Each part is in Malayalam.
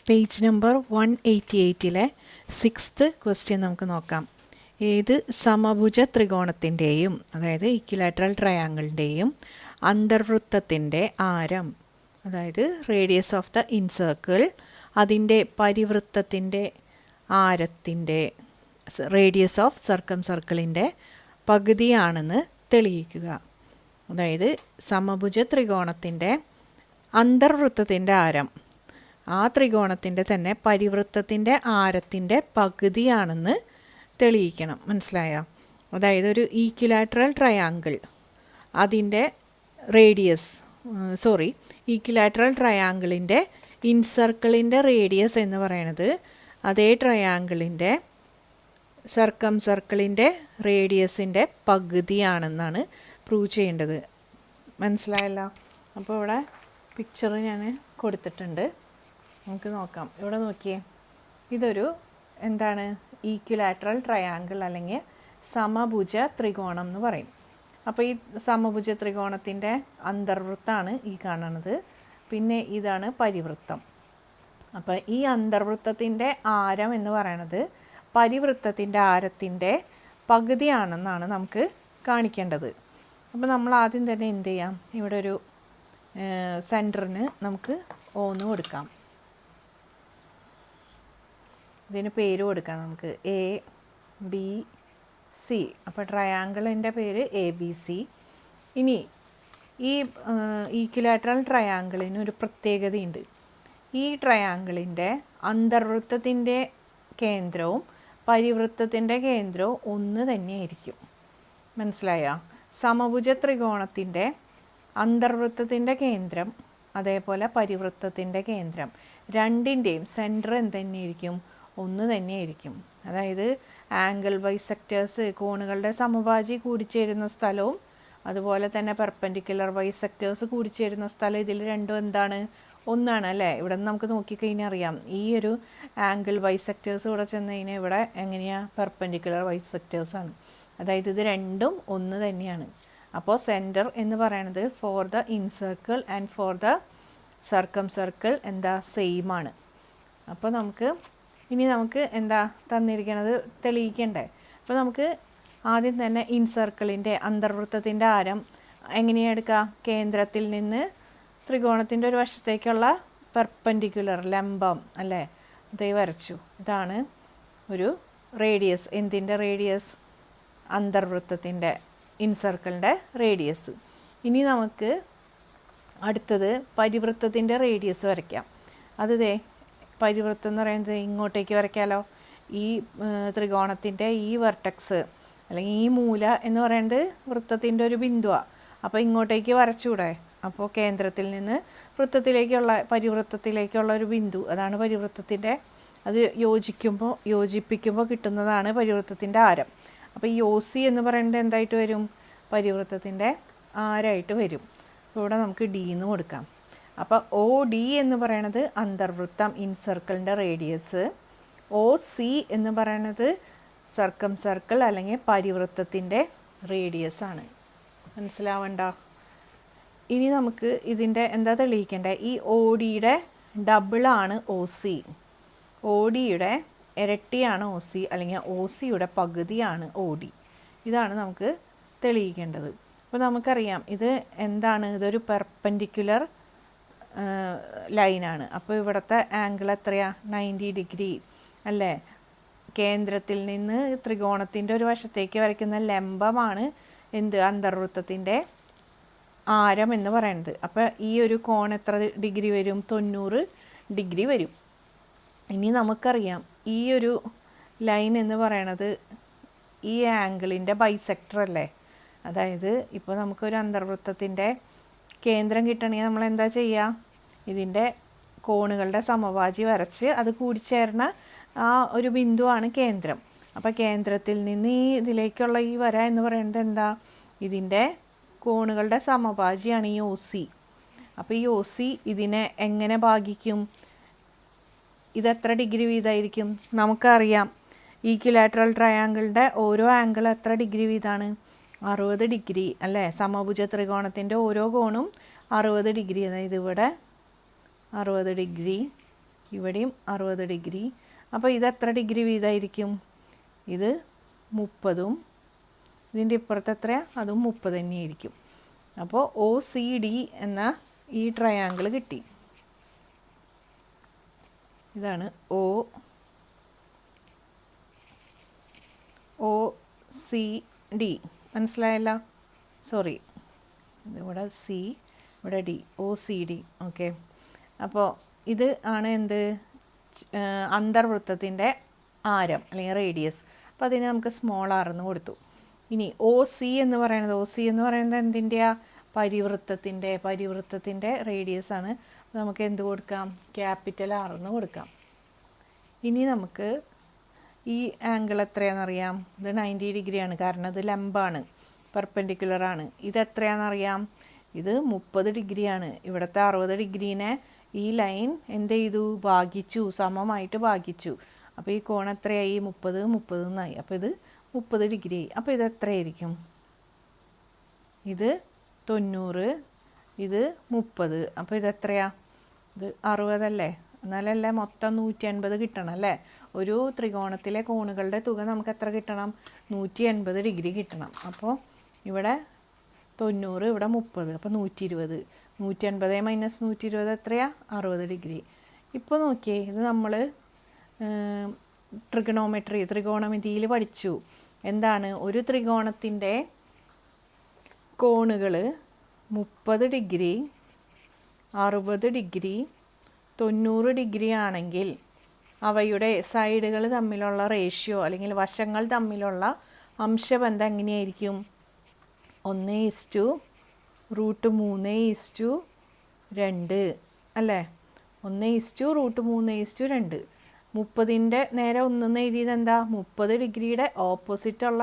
പേജ് നമ്പർ 188 സിക്സ്ത് ക്വസ്റ്റ്യൻ നമുക്ക് നോക്കാം. ഏത് സമഭുജ ത്രികോണത്തിൻ്റെയും അതായത് ഇക്വിലാറ്ററൽ ട്രയാങ്കിളിൻ്റെയും അന്തർവൃത്തത്തിൻ്റെ ആരം, അതായത് റേഡിയസ് ഓഫ് ദ ഇൻസർക്കിൾ, അതിൻ്റെ പരിവൃത്തത്തിൻ്റെ ആരത്തിൻ്റെ റേഡിയസ് ഓഫ് സർക്കിളിൻ്റെ പകുതിയാണെന്ന് തെളിയിക്കുക. അതായത് സമഭുജ ത്രികോണത്തിൻ്റെ അന്തർവൃത്തത്തിൻ്റെ ആരം ആ ത്രികോണത്തിൻ്റെ തന്നെ പരിവൃത്തത്തിൻ്റെ ആരത്തിൻ്റെ പകുതിയാണെന്ന് തെളിയിക്കണം. മനസ്സിലായോ? അതായത് ഒരു ഈക്വിലാറ്ററൽ ട്രയാങ്കിൾ അതിൻ്റെ ഈക്വിലാറ്ററൽ ട്രയാങ്കിളിൻ്റെ ഇൻസർക്കിളിൻ്റെ റേഡിയസ് എന്ന് പറയുന്നത് അതേ ട്രയാങ്കിളിൻ്റെ സർക്കിളിൻ്റെ റേഡിയസിൻ്റെ പകുതിയാണെന്നാണ് പ്രൂവ് ചെയ്യേണ്ടത്. മനസ്സിലായല്ലോ? അപ്പോൾ ഇവിടെ പിക്ചർ ഞാൻ കൊടുത്തിട്ടുണ്ട്, നമുക്ക് നോക്കാം. ഇവിടെ നോക്കിയേ, ഇതൊരു എന്താണ് ഈക്വിലാറ്ററൽ ട്രയാങ്കിൾ അല്ലെങ്കിൽ സമഭുജ ത്രികോണം എന്ന് പറയും. അപ്പോൾ ഈ സമഭുജ ത്രികോണത്തിൻ്റെ അന്തർവൃത്തമാണ് ഈ കാണുന്നത്, പിന്നെ ഇതാണ് പരിവൃത്തം. അപ്പോൾ ഈ അന്തർവൃത്തത്തിൻ്റെ ആരം എന്ന് പറയുന്നത് പരിവൃത്തത്തിൻ്റെ ആരത്തിൻ്റെ പകുതിയാണെന്നാണ് നമുക്ക് കാണിക്കേണ്ടത്. അപ്പോൾ നമ്മൾ ആദ്യം തന്നെ എന്ത് ചെയ്യാം, ഇവിടെ ഒരു സെൻറ്ററിന് നമുക്ക് ഓന്ന് കൊടുക്കാം. ഇതിന് പേര് കൊടുക്കാം നമുക്ക് ABC. അപ്പോൾ ട്രയാങ്കിളിൻ്റെ പേര് ABC. ഇനി ഈ ഈക്വിലാറ്ററൽ ട്രയാങ്കിളിന് ഒരു പ്രത്യേകതയുണ്ട്. ഈ ട്രയാങ്കിളിൻ്റെ അന്തർവൃത്തത്തിൻ്റെ കേന്ദ്രവും പരിവൃത്തത്തിൻ്റെ കേന്ദ്രവും ഒന്ന് തന്നെയായിരിക്കും. മനസ്സിലായോ? സമഭുജ ത്രികോണത്തിൻ്റെ അന്തർവൃത്തത്തിൻ്റെ കേന്ദ്രം അതേപോലെ പരിവൃത്തത്തിൻ്റെ കേന്ദ്രം രണ്ടിൻ്റെയും സെൻറ്റർ എന്ത് തന്നെയായിരിക്കും? ഒന്ന് തന്നെയായിരിക്കും. അതായത് ആംഗിൾ ബൈസെക്ടേഴ്സ്, കോണുകളുടെ സമഭാജി കൂടിച്ചേരുന്ന സ്ഥലവും അതുപോലെ തന്നെ പെർപെൻഡിക്കുലർ ബൈസെക്ടേഴ്സ് കൂടിച്ചേരുന്ന സ്ഥലം ഇതിൽ രണ്ടും എന്താണ്? ഒന്നാണ് അല്ലേ? ഇവിടെ നിന്ന് നമുക്ക് നോക്കിക്കഴിഞ്ഞാൽ അറിയാം. ഈ ഒരു ആംഗിൾ ബൈസെക്ടേഴ്സ് ഇവിടെ ചെന്ന് കഴിഞ്ഞാൽ ഇവിടെ എങ്ങനെയാണ്? പെർപെൻഡിക്കുലർ ബൈസെക്ടേഴ്സാണ്. അതായത് ഇത് രണ്ടും ഒന്ന് തന്നെയാണ്. അപ്പോൾ സെൻറ്റർ എന്ന് പറയുന്നത് for the incircle and for the circle എന്താ? സെയിം ആണ്. അപ്പോൾ നമുക്ക് എന്താ തന്നിരിക്കുന്നത് തെളിയിക്കണ്ടേ? അപ്പോൾ നമുക്ക് ആദ്യം തന്നെ ഇൻസർക്കിളിൻ്റെ അന്തർവൃത്തത്തിൻ്റെ ആരം എങ്ങനെയാണ് എടുക്കുക? കേന്ദ്രത്തിൽ നിന്ന് ത്രികോണത്തിൻ്റെ ഒരു വശത്തേക്കുള്ള പെർപെൻഡിക്കുലർ ലംബം അല്ലേ, ഇത് വരച്ചു. ഇതാണ് ഒരു റേഡിയസ്. എന്തിൻ്റെ റേഡിയസ്? അന്തർവൃത്തത്തിൻ്റെ ഇൻസർക്കിളിൻ്റെ റേഡിയസ്. ഇനി നമുക്ക് അടുത്തത് പരിവൃത്തത്തിൻ്റെ റേഡിയസ് വരയ്ക്കാം. അത് പരിവൃത്തം എന്ന് പറയുന്നത് ഇങ്ങോട്ടേക്ക് വരയ്ക്കാമല്ലോ. ഈ ത്രികോണത്തിൻ്റെ ഈ വെർട്ടെക്സ് അല്ലെങ്കിൽ ഈ മൂല എന്ന് പറയുന്നത് വൃത്തത്തിൻ്റെ ഒരു ബിന്ദുവാണ്. അപ്പോൾ ഇങ്ങോട്ടേക്ക് വരച്ചൂടെ? അപ്പോൾ കേന്ദ്രത്തിൽ നിന്ന് പരിവൃത്തത്തിലേക്കുള്ള ഒരു ബിന്ദു, അതാണ് പരിവൃത്തത്തിൻ്റെ, അത് യോജിപ്പിക്കുമ്പോൾ കിട്ടുന്നതാണ് പരിവൃത്തത്തിൻ്റെ ആരം. അപ്പോൾ ഈ OC എന്ന് പറയുന്നത് എന്തായിട്ട് വരും? പരിവൃത്തത്തിൻ്റെ ആരമായിട്ട് വരും. അപ്പോൾ ഇവിടെ നമുക്ക് D എന്ന് കൊടുക്കാം. അപ്പോൾ OD എന്ന് പറയുന്നത് അന്തർവൃത്തം ഇൻസർക്കിളിൻ്റെ റേഡിയസ്, OC എന്ന് പറയുന്നത് സർക്കിൾ അല്ലെങ്കിൽ പരിവൃത്തത്തിൻ്റെ റേഡിയസ് ആണ്. മനസ്സിലാവണ്ട? ഇനി നമുക്ക് ഇതിൻ്റെ എന്താ തെളിയിക്കേണ്ടത്? ഈ ODയുടെ ഡബിളാണ് OC, ODയുടെ ഇരട്ടിയാണ് OC അല്ലെങ്കിൽ OCയുടെ പകുതിയാണ് OD. ഇതാണ് നമുക്ക് തെളിയിക്കേണ്ടത്. അപ്പോൾ നമുക്കറിയാം ഇത് എന്താണ്? ഇതൊരു പെർപെൻഡിക്കുലർ ലൈനാണ്. അപ്പോൾ ഇവിടുത്തെ ആംഗിൾ എത്രയാണ്? 90 ഡിഗ്രി അല്ലേ? കേന്ദ്രത്തിൽ നിന്ന് ത്രികോണത്തിൻ്റെ ഒരു വശത്തേക്ക് വരയ്ക്കുന്ന ലംബമാണ് എന്ത്? അന്തർവൃത്തത്തിൻ്റെ ആരം എന്ന് പറയുന്നത്. അപ്പോൾ ഈ ഒരു കോൺ എത്ര ഡിഗ്രി വരും? 90 ഡിഗ്രി വരും. ഇനി നമുക്കറിയാം ഈ ഒരു ലൈൻ എന്ന് പറയണത് ഈ ആംഗിളിൻ്റെ ബൈസെക്ടർ അല്ലേ? അതായത് ഇപ്പോൾ നമുക്കൊരു അന്തർവൃത്തത്തിൻ്റെ കേന്ദ്രം കിട്ടണമെങ്കിൽ നമ്മൾ എന്താ ചെയ്യുക? ഇതിൻ്റെ കോണുകളുടെ സമഭാജി വരച്ച് അത് കൂടിച്ചേർന്ന ആ ഒരു ബിന്ദുവാണ് കേന്ദ്രം. അപ്പോൾ കേന്ദ്രത്തിൽ നിന്ന് ഇതിലേക്കുള്ള ഈ വര എന്ന് പറയുന്നത് എന്താ? ഇതിൻ്റെ കോണുകളുടെ സമഭാജിയാണ് ഈ OC. അപ്പോൾ ഈ OC ഇതിനെ എങ്ങനെ ഭാഗിക്കും? ഇതെത്ര ഡിഗ്രി വീതമായിരിക്കും? നമുക്കറിയാം ഈക്വിലാറ്ററൽ ട്രയാങ്കിളിൻ്റെ ഓരോ ആംഗിൾ എത്ര ഡിഗ്രി വീതമാണ്? 60 ഡിഗ്രി അല്ലേ? സമഭുജ ത്രികോണത്തിൻ്റെ ഓരോ കോണും 60 ഡിഗ്രി. അതായത് ഇവിടെ 60 ഡിഗ്രി, ഇവിടെയും 60 ഡിഗ്രി. അപ്പോൾ ഇത് എത്ര ഡിഗ്രി വീതമായിരിക്കും? ഇത് 30ഉം ഇതിൻ്റെ ഇപ്പുറത്ത് എത്രയാണ്? അതും 30 തന്നെയായിരിക്കും. അപ്പോൾ OCD എന്ന ഈ ട്രയാങ്കിൾ കിട്ടി. ഇതാണ് OCD. മനസ്സിലായല്ലോ? സോറി, ഇവിടെ C, ഇവിടെ D, OCD. ഓക്കെ, അപ്പോൾ ഇത് ആണ് എന്ത്? അന്തർവൃത്തത്തിൻ്റെ ആരം അല്ലെങ്കിൽ റേഡിയസ്. അപ്പോൾ അതിന് നമുക്ക് സ്മോൾ r എന്ന് കൊടുത്തു. ഇനി OC എന്ന് പറയുന്നത് എന്തിൻ്റെയാ? പരിവൃത്തത്തിൻ്റെ റേഡിയസ് ആണ്. നമുക്ക് എന്ത് കൊടുക്കാം? ക്യാപിറ്റൽ R എന്ന് കൊടുക്കാം. ഇനി നമുക്ക് ഈ ആംഗിൾ എത്രയാണെന്നറിയാം. ഇത് 90 ഡിഗ്രിയാണ്, കാരണം ഇത് ലംബാണ്, പെർപെൻഡിക്കുലറാണ്. ഇത് എത്രയാണെന്നറിയാം. ഇത് 30 ഡിഗ്രിയാണ്. ഇവിടുത്തെ 60 ഡിഗ്രീനെ ഈ ലൈൻ എന്ത് ചെയ്തു? ഭാഗിച്ചു, സമമായിട്ട് ഭാഗിച്ചു. അപ്പോൾ ഈ കോൺ എത്രയായി? 30 എന്നായി. അപ്പോൾ ഇത് 30 ഡിഗ്രി ആയി. അപ്പോൾ ഇത് എത്രയായിരിക്കും? ഇത് 90, ഇത് 30. അപ്പോൾ ഇത് എത്രയാ? ഇത് 60 അല്ലേ? എന്നാലല്ലേ മൊത്തം 180 കിട്ടണം അല്ലേ? ഒരു ത്രികോണത്തിലെ കോണുകളുടെ തുക നമുക്ക് എത്ര കിട്ടണം? 180 ഡിഗ്രി കിട്ടണം. അപ്പോൾ ഇവിടെ 90, ഇവിടെ 30, അപ്പോൾ 120. 180 മൈനസ് 120 എത്രയാ? 60 ഡിഗ്രി. ഇപ്പോൾ നോക്കിയേ, ഇത് നമ്മൾ ത്രികോണമിതിയിൽ പഠിച്ചു. എന്താണ്? ഒരു ത്രികോണത്തിൻ്റെ കോണുകൾ 30 ഡിഗ്രി, 60 ഡിഗ്രി, 90 ഡിഗ്രി ആണെങ്കിൽ അവയുടെ സൈഡുകൾ തമ്മിലുള്ള റേഷ്യോ അല്ലെങ്കിൽ വശങ്ങൾ തമ്മിലുള്ള അംശബന്ധം എങ്ങനെയായിരിക്കും? 1/√3/2 അല്ലേ? 1/√3/2. 30ൻ്റെ നേരെ 1 എഴുതിയത് എന്താ? 30 ഡിഗ്രിയുടെ ഓപ്പോസിറ്റുള്ള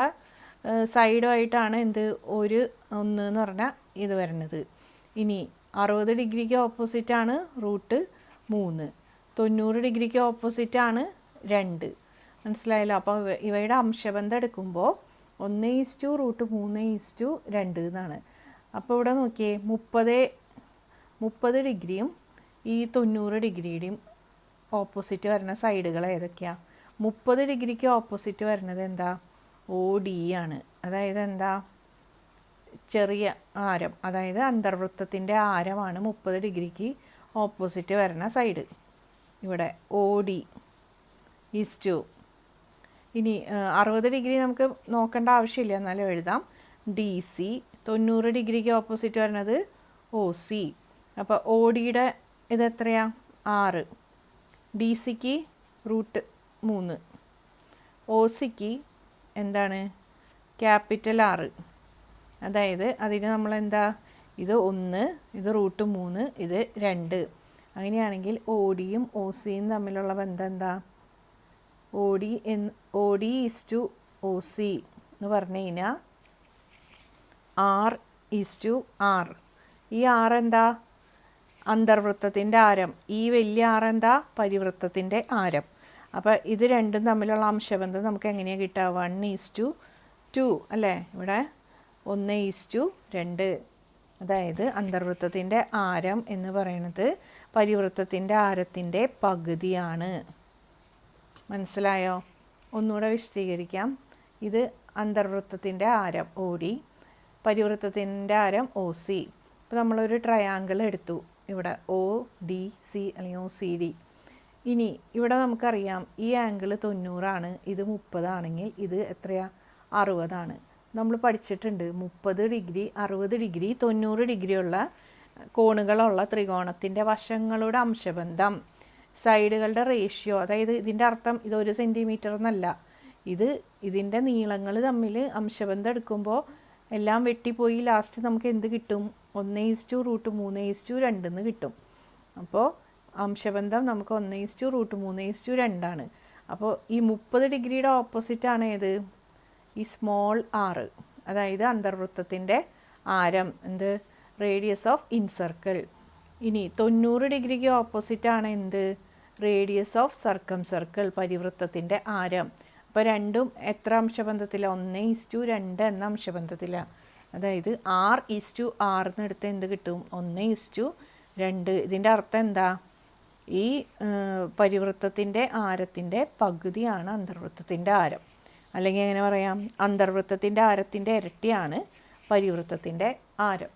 സൈഡുമായിട്ടാണ് എന്ത്? 1 എന്ന് പറഞ്ഞാൽ ഇത് വരുന്നത്. ഇനി 60 ഡിഗ്രിക്ക് ഓപ്പോസിറ്റാണ് √3, 90 ഡിഗ്രിക്ക് ഓപ്പോസിറ്റാണ് 2. മനസ്സിലായല്ലോ? അപ്പോൾ ഇവയുടെ അംശബന്ധം എടുക്കുമ്പോൾ 1/√3/2 എന്നാണ്. അപ്പോൾ ഇവിടെ നോക്കിയേ, 30 ഡിഗ്രിയും ഈ 90 ഡിഗ്രിയുടെയും ഓപ്പോസിറ്റ് വരുന്ന സൈഡുകൾ ഏതൊക്കെയാണ്? 30 ഡിഗ്രിക്ക് ഓപ്പോസിറ്റ് വരുന്നത് എന്താ? OD ആണ്. അതായത് എന്താ? ചെറിയ ആരം, അതായത് അന്തർവൃത്തത്തിൻ്റെ ആരമാണ് 30 ഡിഗ്രിക്ക് ഓപ്പോസിറ്റ് വരുന്ന സൈഡ്. ഇവിടെ OD ഈസ് 2. ഇനി 60 ഡിഗ്രി നമുക്ക് നോക്കേണ്ട ആവശ്യമില്ല, എന്നാലും എഴുതാം. DC 90 ഡിഗ്രിക്ക് ഓപ്പോസിറ്റ് വരുന്നത് OC. അപ്പോൾ ODയുടെ ഇത് എത്രയാ? 6. DCക്ക് √3. OCക്ക് എന്താണ്? Capital R. അതായത് അതിന് നമ്മളെന്താ? ഇത് 1, ഇത് √3, ഇത് 2. അങ്ങനെയാണെങ്കിൽ ODയും OCയും തമ്മിലുള്ള ബന്ധം എന്താ? OD ഈസ് ടു OC എന്ന് പറഞ്ഞു കഴിഞ്ഞാൽ R ഈസ് ടു R. ഈ R എന്താ? അന്തർവൃത്തത്തിൻ്റെ ആരം. ഈ വലിയ R എന്താ? പരിവൃത്തത്തിൻ്റെ ആരം. അപ്പോൾ ഇത് രണ്ടും തമ്മിലുള്ള അംശബന്ധം നമുക്ക് എങ്ങനെയാണ് കിട്ടുക? 1:2 അല്ലേ? ഇവിടെ 1:2. അതായത് അന്തർവൃത്തത്തിൻ്റെ ആരം എന്ന് പറയുന്നത് പരിവൃത്തത്തിൻ്റെ ആരത്തിൻ്റെ പകുതിയാണ്. മനസ്സിലായോ? ഒന്നുകൂടെ വിശദീകരിക്കാം. ഇത് അന്തർവൃത്തത്തിൻ്റെ ആരം OD, പരിവൃത്തത്തിൻ്റെ ആരം OC. ഇപ്പോൾ നമ്മളൊരു ട്രയാങ്കിൾ എടുത്തു, ഇവിടെ ODC അല്ലെങ്കിൽ OCD. ഇനി ഇവിടെ നമുക്കറിയാം ഈ ആംഗിൾ 90 ആണ്, ഇത് 30 ആണെങ്കിൽ ഇത് എത്രയാ? 60 ആണ്. നമ്മൾ പഠിച്ചിട്ടുണ്ട് 30 ഡിഗ്രി, 60 ഡിഗ്രി, 90 ഡിഗ്രിയുള്ള കോണുകളുള്ള ത്രികോണത്തിൻ്റെ വശങ്ങളുടെ അംശബന്ധം, സൈഡുകളുടെ റേഷ്യോ. അതായത് ഇതിൻ്റെ അർത്ഥം ഇത് 1 സെൻറ്റിമീറ്റർ എന്നല്ല, ഇതിൻ്റെ നീളങ്ങൾ തമ്മിൽ അംശബന്ധം എടുക്കുമ്പോൾ എല്ലാം വെട്ടിപ്പോയി ലാസ്റ്റ് നമുക്ക് എന്ത് കിട്ടും? 1:√3/2 എന്ന് കിട്ടും. അപ്പോൾ അംശബന്ധം നമുക്ക് 1:√3/2 ആണ്. അപ്പോൾ ഈ 30 ഡിഗ്രിയുടെ ഓപ്പോസിറ്റാണ് ഏത്? ഈ സ്മോൾ r. അതായത് അന്തർവൃത്തത്തിൻ്റെ ആരം, എന്ത്? Radius of incircle. ഇനി 90 ഡിഗ്രിക്ക് ഓപ്പോസിറ്റാണ് എന്ത്? റേഡിയസ് ഓഫ് സർക്കിൾ, പരിവൃത്തത്തിൻ്റെ ആരം. അപ്പോൾ രണ്ടും എത്ര അംശബന്ധത്തിലാണ്? 1:2 എന്ന അംശബന്ധത്തിലാണ്. അതായത് R:R എന്ന് എടുത്ത് എന്ത് കിട്ടും? 1:2. ഇതിൻ്റെ അർത്ഥം എന്താ? ഈ പരിവൃത്തത്തിൻ്റെ ആരത്തിൻ്റെ പകുതിയാണ് അന്തർവൃത്തത്തിൻ്റെ ആരം. അല്ലെങ്കിൽ എങ്ങനെ പറയാം, അന്തർവൃത്തത്തിൻ്റെ ആരത്തിൻ്റെ ഇരട്ടിയാണ് പരിവൃത്തത്തിൻ്റെ ആരം.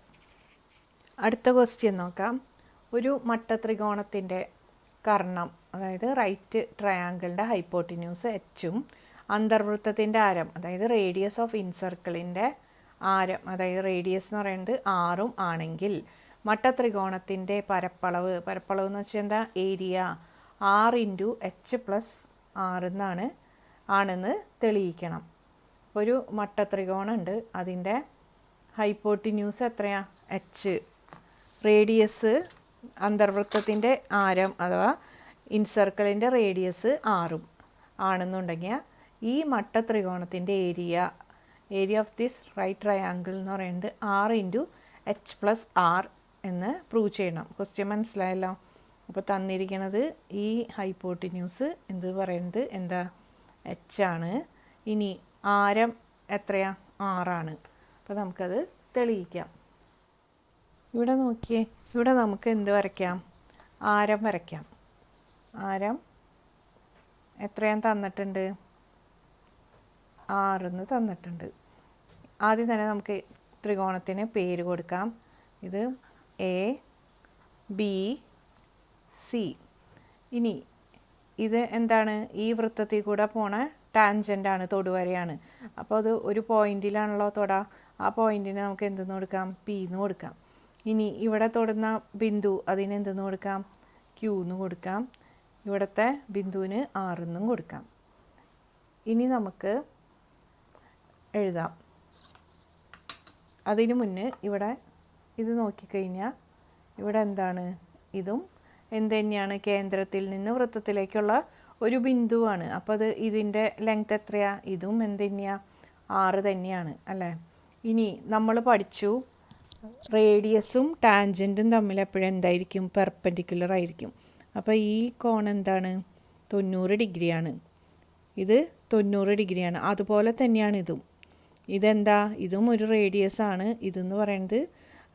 അടുത്ത ക്വസ്റ്റ്യൻ നോക്കാം. ഒരു മട്ടത്രികോണത്തിൻ്റെ കർണം, അതായത് റൈറ്റ് ട്രയാങ്കിളിൻ്റെ ഹൈപ്പോട്ടിന്യൂസ് എച്ചും അന്തർവൃത്തത്തിൻ്റെ ആരം, അതായത് റേഡിയസ് ഓഫ് ഇൻസർക്കിളിൻ്റെ ആരം, അതായത് റേഡിയസ് എന്ന് പറയുന്നത് 6 ആണെങ്കിൽ മട്ടത്രികോണത്തിൻ്റെ പരപ്പളവ് എന്ന് വെച്ചാൽ എന്താ, ഏരിയ 6 × h+6 ആണെന്ന് തെളിയിക്കണം. ഒരു മട്ടത്രികോണം ഉണ്ട്, അതിൻ്റെ ഹൈപ്പോട്ടിന്യൂസ് എത്രയാ, എച്ച്, റേഡിയസ് അന്തർവൃത്തത്തിൻ്റെ ആരം അഥവാ ഇൻസർക്കിളിൻ്റെ റേഡിയസ് 6 ആണെന്നുണ്ടെങ്കിൽ ഈ മട്ടത്രികോണത്തിൻ്റെ area of this right triangle എന്ന് പറയുന്നത് 6 × h+r എന്ന് പ്രൂവ് ചെയ്യണം. ക്വസ്റ്റ്യൻ മനസ്സിലായല്ലോ. അപ്പോൾ തന്നിരിക്കുന്നത് ഈ ഹൈപ്പോട്ടിന്യൂസ് എന്ത് പറയുന്നത് എന്താ, എച്ച് ആണ്. ഇനി ആരം എത്രയാ, 6. അപ്പോൾ നമുക്കത് തെളിയിക്കാം. ഇവിടെ നോക്കിയേ, ഇവിടെ നമുക്ക് എന്ത് വരയ്ക്കാം, ആരം വരയ്ക്കാം. ആരം എത്രയാന്ന് തന്നിട്ടുണ്ട്, 6 തന്നിട്ടുണ്ട്. ആദ്യം തന്നെ നമുക്ക് ത്രികോണത്തിന് പേര് കൊടുക്കാം. ഇത് എ ബി സി. ഇനി ഇത് എന്താണ്, ഈ വൃത്തത്തിൽ കൂടെ പോണ ടാൻജൻ്റാണ്, തൊടുവരയാണ്. അപ്പോൾ അത് ഒരു പോയിന്റിലാണല്ലോ തൊട, ആ പോയിന്റിന് നമുക്ക് എന്തെന്ന് കൊടുക്കാം, പി എന്ന് കൊടുക്കാം. ഇനി ഇവിടെ തൊടുന്ന ബിന്ദു, അതിന് എന്തെന്ന് കൊടുക്കാം, ക്യൂ എന്ന് കൊടുക്കാം. ഇവിടുത്തെ ബിന്ദുവിന് 6 എന്നും കൊടുക്കാം. ഇനി നമുക്ക് എഴുതാം. അതിന് മുന്നേ ഇവിടെ ഇത് നോക്കിക്കഴിഞ്ഞാൽ ഇവിടെ എന്താണ്, ഇതും എന്ത് തന്നെയാണ്, കേന്ദ്രത്തിൽ നിന്ന് വൃത്തത്തിലേക്കുള്ള ഒരു ബിന്ദുവാണ്. അപ്പോൾ അത് ഇതിൻ്റെ ലെങ്ത് എത്രയാ, ഇതും എന്ത് തന്നെയാണ്, 6 തന്നെയാണ് അല്ലേ. ഇനി നമ്മൾ പഠിച്ചു റേഡിയസും ടാൻജൻറ്റും തമ്മിൽ എപ്പോഴും എന്തായിരിക്കും, പെർപെൻഡിക്കുലർ ആയിരിക്കും. അപ്പോൾ ഈ കോൺ എന്താണ്, 90 ഡിഗ്രിയാണ്. ഇത് 90 ഡിഗ്രിയാണ്. അതുപോലെ തന്നെയാണ് ഇതും. ഇതെന്താ, ഇതും ഒരു റേഡിയസ് ആണ്. ഇതെന്ന് പറയുന്നത്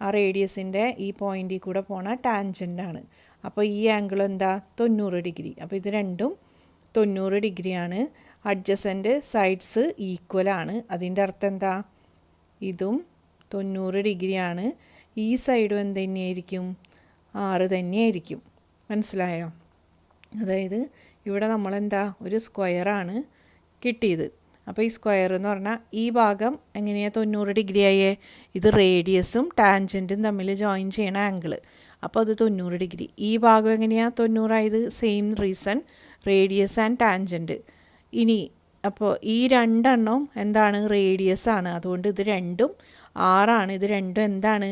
ആ റേഡിയസിൻ്റെ ഈ പോയിന്റിൽ കൂടെ പോണ ടാൻജൻ്റാണ്. അപ്പോൾ ഈ ആംഗിൾ എന്താ, 90 ഡിഗ്രി. അപ്പോൾ ഇത് രണ്ടും 90 ഡിഗ്രിയാണ്. അഡ്ജസൻറ്റ് സൈഡ്സ് ഈക്വലാണ്. അതിൻ്റെ അർത്ഥം എന്താ, ഇതും 90 ഡിഗ്രിയാണ്. ഈ സൈഡും എന്ത് തന്നെയായിരിക്കും, 6 തന്നെയായിരിക്കും. മനസ്സിലായോ? അതായത് ഇവിടെ നമ്മളെന്താ, ഒരു സ്ക്വയറാണ് കിട്ടിയത്. അപ്പോൾ ഈ സ്ക്വയർ എന്ന് പറഞ്ഞാൽ ഈ ഭാഗം എങ്ങനെയാണ് 90 ഡിഗ്രി ആയേ, ഇത് റേഡിയസും ടാൻജൻറ്റും തമ്മിൽ ജോയിൻ ചെയ്യണ ആംഗിൾ. അപ്പോൾ അത് 90 ഡിഗ്രി. ഈ ഭാഗം എങ്ങനെയാണ് 90 ആയത്, same reason, radius and tangent. ഇനി അപ്പോൾ ഈ രണ്ടെണ്ണം എന്താണ്, റേഡിയസ് ആണ്. അതുകൊണ്ട് ഇത് രണ്ടും 6. ഇത് രണ്ടും എന്താണ്,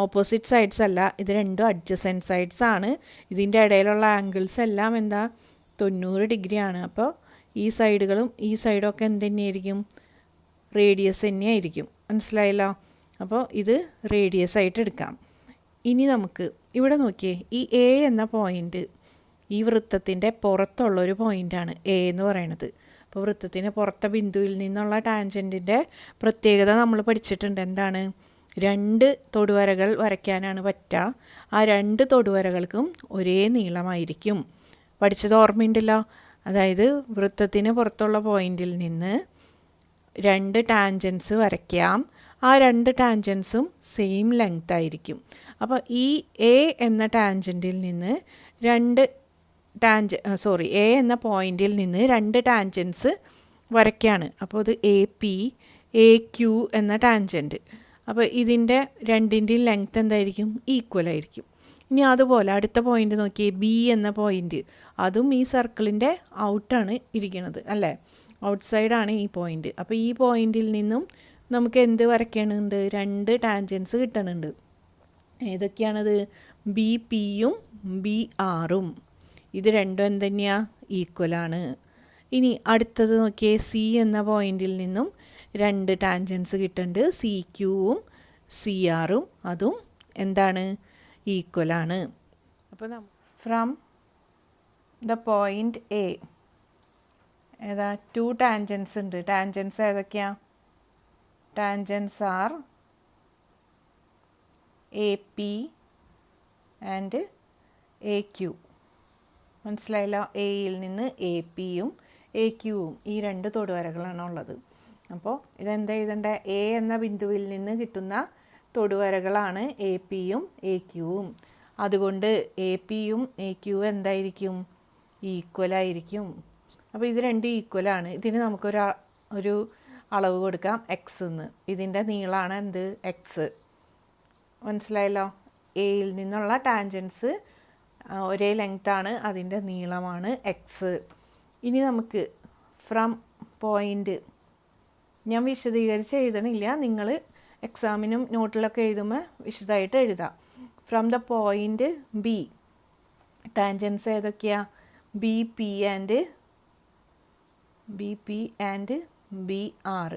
ഓപ്പോസിറ്റ് സൈഡ്സ് അല്ല, ഇത് രണ്ടും അഡ്ജസൻറ്റ് സൈഡ്സ് ആണ്. ഇതിൻ്റെ ഇടയിലുള്ള ആംഗിൾസ് എല്ലാം എന്താ, 90 ഡിഗ്രിയാണ്. അപ്പോൾ ഈ സൈഡുകളും ഈ സൈഡും ഒക്കെ എന്ത് തന്നെയായിരിക്കും, റേഡിയസ് തന്നെയായിരിക്കും. മനസ്സിലായല്ലോ? അപ്പോൾ ഇത് റേഡിയസ് ആയിട്ട് എടുക്കാം. ഇനി നമുക്ക് ഇവിടെ നോക്കിയേ, ഈ എ എന്ന പോയിൻ്റ് ഈ വൃത്തത്തിൻ്റെ പുറത്തുള്ളൊരു പോയിൻ്റാണ് എ എന്ന് പറയുന്നത്. അപ്പോൾ വൃത്തത്തിന് പുറത്തെ ബിന്ദുവിൽ നിന്നുള്ള ടാൻജൻറ്റിൻ്റെ പ്രത്യേകത നമ്മൾ പഠിച്ചിട്ടുണ്ട്. എന്താണ്, 2 തൊടുവരകൾ വരയ്ക്കാനാണ് പറ്റുക. ആ 2 തൊടുവരകൾക്കും ഒരേ നീളമായിരിക്കും. പഠിച്ചത് ഓർമ്മയുണ്ടല്ലോ. അതായത് വൃത്തത്തിന് പുറത്തുള്ള പോയിന്റിൽ നിന്ന് 2 ടാൻജൻസ് വരയ്ക്കാം. ആ 2 ടാൻജൻസും സെയിം ലെങ്ത് ആയിരിക്കും. അപ്പോൾ ഈ എ എന്ന ടാൻജൻറ്റിൽ നിന്ന് എ എന്ന പോയിന്റിൽ നിന്ന് 2 ടാൻജൻസ് വരയ്ക്കുകയാണ്. അപ്പോൾ അത് എ പി എ ക്യൂ എന്ന ടാൻജൻറ്റ്. അപ്പോൾ ഇതിൻ്റെ രണ്ടിൻ്റെയും ലെങ്ത് എന്തായിരിക്കും, ഈക്വൽ ആയിരിക്കും. ഇനി അതുപോലെ അടുത്ത പോയിൻ്റ് നോക്കിയേ, ബി എന്ന പോയിൻ്റ്, അതും ഈ സർക്കിളിൻ്റെ ഔട്ടാണ് ഇരിക്കുന്നത് അല്ലേ, ഔട്ട് സൈഡാണ് ഈ പോയിൻ്റ്. അപ്പോൾ ഈ പോയിൻ്റിൽ നിന്നും നമുക്ക് എന്ത് വരയ്ക്കണുണ്ട്, 2 ടാൻജൻസ് കിട്ടണുണ്ട്. ഏതൊക്കെയാണത്, ബി പിയും ബി ആറും. ഇത് രണ്ടും എന്തുതന്നെയാണ്, ഈക്വലാണ്. ഇനി അടുത്തത് നോക്കിയേ, സി എന്ന പോയിൻ്റിൽ നിന്നും 2 ടാൻജൻസ് കിട്ടുന്നുണ്ട്, സി ക്യൂവും സി ആറും. അതും എന്താണ്, ഈക്വലാണ്. അപ്പോൾ ഫ്രം ദ പോയിൻ്റ് എ ഏതാ, 2 ടാൻജൻസ് ഉണ്ട്. ടാൻജൻസ് ഏതൊക്കെയാണ്, tangents are A P and A Q. മനസ്സിലായില്ല? എയിൽ നിന്ന് എ പിയും എ ക്യൂവും ഈ 2 തൊടുവരകളാണ് ഉള്ളത്. അപ്പോൾ ഇതെന്താ എഴുതേണ്ടത്? എ എന്ന ബിന്ദുവിൽ നിന്ന് കിട്ടുന്ന തൊടുവരകളാണ് എ പിയും എ ക്യൂവും. അതുകൊണ്ട് എ പിയും എ ക്യൂവും എന്തായിരിക്കും? ഈക്വലായിരിക്കും. അപ്പോൾ ഇത് 2 ഈക്വലാണ്. ഇതിന് നമുക്കൊരു അളവ് കൊടുക്കാം, എക്സ് എന്ന്. ഇതിൻ്റെ നീളമാണ് എന്ത്? എക്സ്. മനസ്സിലായല്ലോ? എയിൽ നിന്നുള്ള ടാൻജൻസ് ഒരേ ലെങ്ത്താണ്, അതിൻ്റെ നീളമാണ് എക്സ്. ഇനി നമുക്ക് ഫ്രം പോയിൻ്റ്, ഞാൻ വിശദീകരിച്ച് എഴുതണില്ല, നിങ്ങൾ എക്സാമിനും നോട്ടിലൊക്കെ എഴുതുമ്പോൾ വിശദമായിട്ട് എഴുതാം. From the point B, tangents ഏതൊക്കെയാണ്? B P and B R.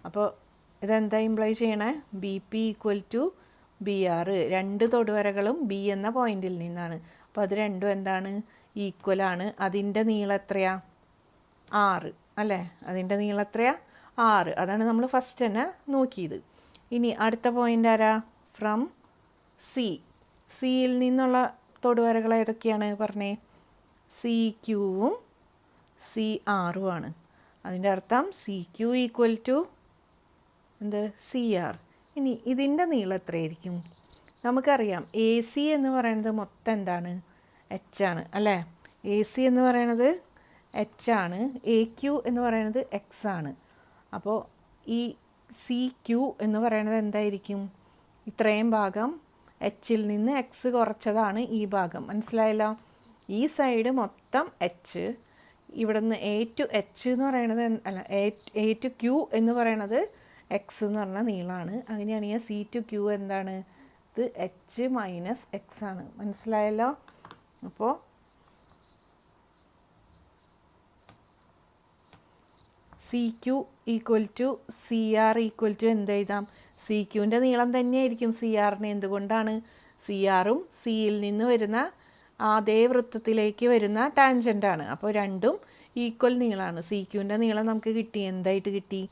അപ്പോൾ ഇതെന്താ ഇംപ്ലൈ ചെയ്യണേ? B P equal to B R. 2 തൊടുവരകളും ബി എന്ന പോയിന്റിൽ നിന്നാണ്. അപ്പോൾ അത് രണ്ടും എന്താണ്? ഈക്വലാണ്. അതിൻ്റെ നീളം എത്രയാ? 6 അല്ലേ? അതിൻ്റെ നീളം എത്രയാ? 6. അതാണ് നമ്മൾ ഫസ്റ്റ് തന്നെ നോക്കിയത്. ഇനി അടുത്ത പോയിൻ്റ് ആരാ? From C. സിയിൽ നിന്നുള്ള തൊടുവരകൾ ഏതൊക്കെയാണ് പറഞ്ഞേ? സി ക്യൂവും സി ആറുമാണ്. അതിൻ്റെ അർത്ഥം സി ക്യൂ ഈക്വൽ ടു എന്ത്? C R. ഇനി ഇതിൻ്റെ നീളം എത്രയായിരിക്കും? നമുക്കറിയാം എ സി എന്ന് പറയുന്നത് മൊത്തം എന്താണ്? എച്ച് ആണ് അല്ലേ? എ സി എന്ന് പറയുന്നത് എച്ച് ആണ്, എ ക്യൂ എന്ന് പറയുന്നത് എക്സ് ആണ്. അപ്പോൾ ഈ സി ക്യൂ എന്ന് പറയുന്നത് എന്തായിരിക്കും? ഇത്രയും ഭാഗം എച്ചിൽ നിന്ന് എക്സ് കുറച്ചതാണ് ഈ ഭാഗം. മനസ്സിലായല്ലോ? ഈ സൈഡ് മൊത്തം എച്ച്, ഇവിടുന്ന് എ ടു എച്ച് എന്ന് പറയുന്നത് അല്ല, എ ടു ക്യൂ എന്ന് പറയുന്നത് എക്സ് എന്ന് പറഞ്ഞ നീളമാണ്. അങ്ങനെയാണെങ്കിൽ സി ടു ക്യൂ എന്താണ്? ഇത് എച്ച് മൈനസ് എക്സ് ആണ്. മനസ്സിലായല്ലോ? അപ്പോൾ C Q equal to C R equal to എന്ത് എഴുതാം? സി ക്യൂവിൻ്റെ നീളം തന്നെയായിരിക്കും സി ആറിന്. എന്തുകൊണ്ടാണ്? സി ആറും സിയിൽ നിന്ന് വരുന്ന അതേ വൃത്തത്തിലേക്ക് വരുന്ന ടാൻജൻ്റാണ്. അപ്പോൾ രണ്ടും ഈക്വൽ നീളമാണ്. സി ക്യൂവിൻ്റെ നീളം നമുക്ക് കിട്ടി. എന്തായിട്ട് കിട്ടി?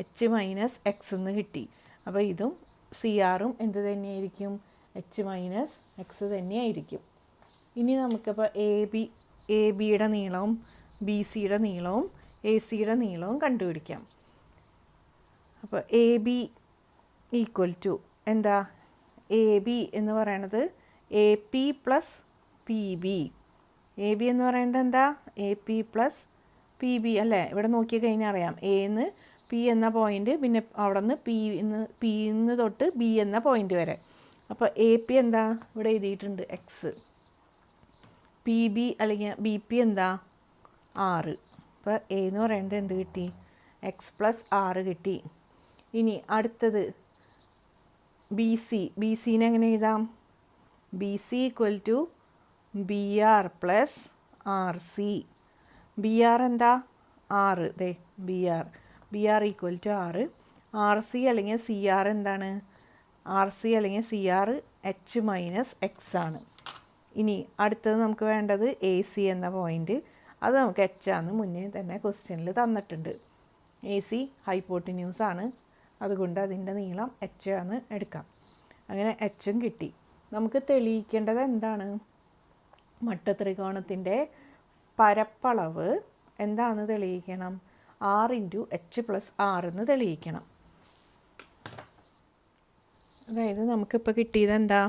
എച്ച് മൈനസ് എക്സ് എന്ന് കിട്ടി. അപ്പോൾ ഇതും സി ആറും എന്ത് തന്നെയായിരിക്കും? എച്ച് മൈനസ് എക്സ് തന്നെയായിരിക്കും. ഇനി നമുക്കപ്പോൾ എ ബിയുടെ നീളവും ബി സിയുടെ നീളവും എ സിയുടെ നീളവും കണ്ടുപിടിക്കാം. അപ്പോൾ എ ബി ഈക്വൽ ടു എന്താ? എ ബി എന്ന് പറയണത് A P plus P B. A B എന്ന് പറയുന്നത് എന്താ? A P plus P B അല്ലേ? ഇവിടെ നോക്കി കഴിഞ്ഞാൽ അറിയാം. എന്ന് പി എന്ന പോയിൻ്റ്, പിന്നെ അവിടെ നിന്ന് പിന്ന് തൊട്ട് ബി എന്ന പോയിൻ്റ് വരെ. അപ്പോൾ എ പി എന്താ? ഇവിടെ എഴുതിയിട്ടുണ്ട് എക്സ്. പി ബി അല്ലെങ്കിൽ ബി പി എന്താ? 6. അപ്പോൾ എ എന്ന് പറയുന്നത് എന്ത് കിട്ടി? എക്സ് പ്ലസ് 6 കിട്ടി. ഇനി അടുത്തത് ബി സി. ബി സിനെ എങ്ങനെ എഴുതാം? B C equal to B R plus R C. B R എന്താ? 6. ദേ B R equal to 6. R C അല്ലെങ്കിൽ സി ആർ എന്താണ്? ആർ സി അല്ലെങ്കിൽ C R H minus X ആണ്. ഇനി അടുത്തത് നമുക്ക് വേണ്ടത് എ സി എന്ന പോയിൻ്റ്. അത് നമുക്ക് എച്ച് ആണ്, മുന്നേ തന്നെ ക്വസ്റ്റ്യനിൽ തന്നിട്ടുണ്ട്. എ സി ഹൈപ്പോട്ടിന്യൂസ് ആണ്, അതുകൊണ്ട് അതിൻ്റെ നീളം എച്ച് ആണ് എടുക്കാം. അങ്ങനെ എച്ചും കിട്ടി. നമുക്ക് തെളിയിക്കേണ്ടത് എന്താണ്? മട്ടത്രികോണത്തിൻ്റെ പരപ്പളവ് എന്താണെന്ന് തെളിയിക്കണം. 6 × h+r എന്ന് തെളിയിക്കണം. അതായത് നമുക്കിപ്പോൾ കിട്ടിയത് എന്താ?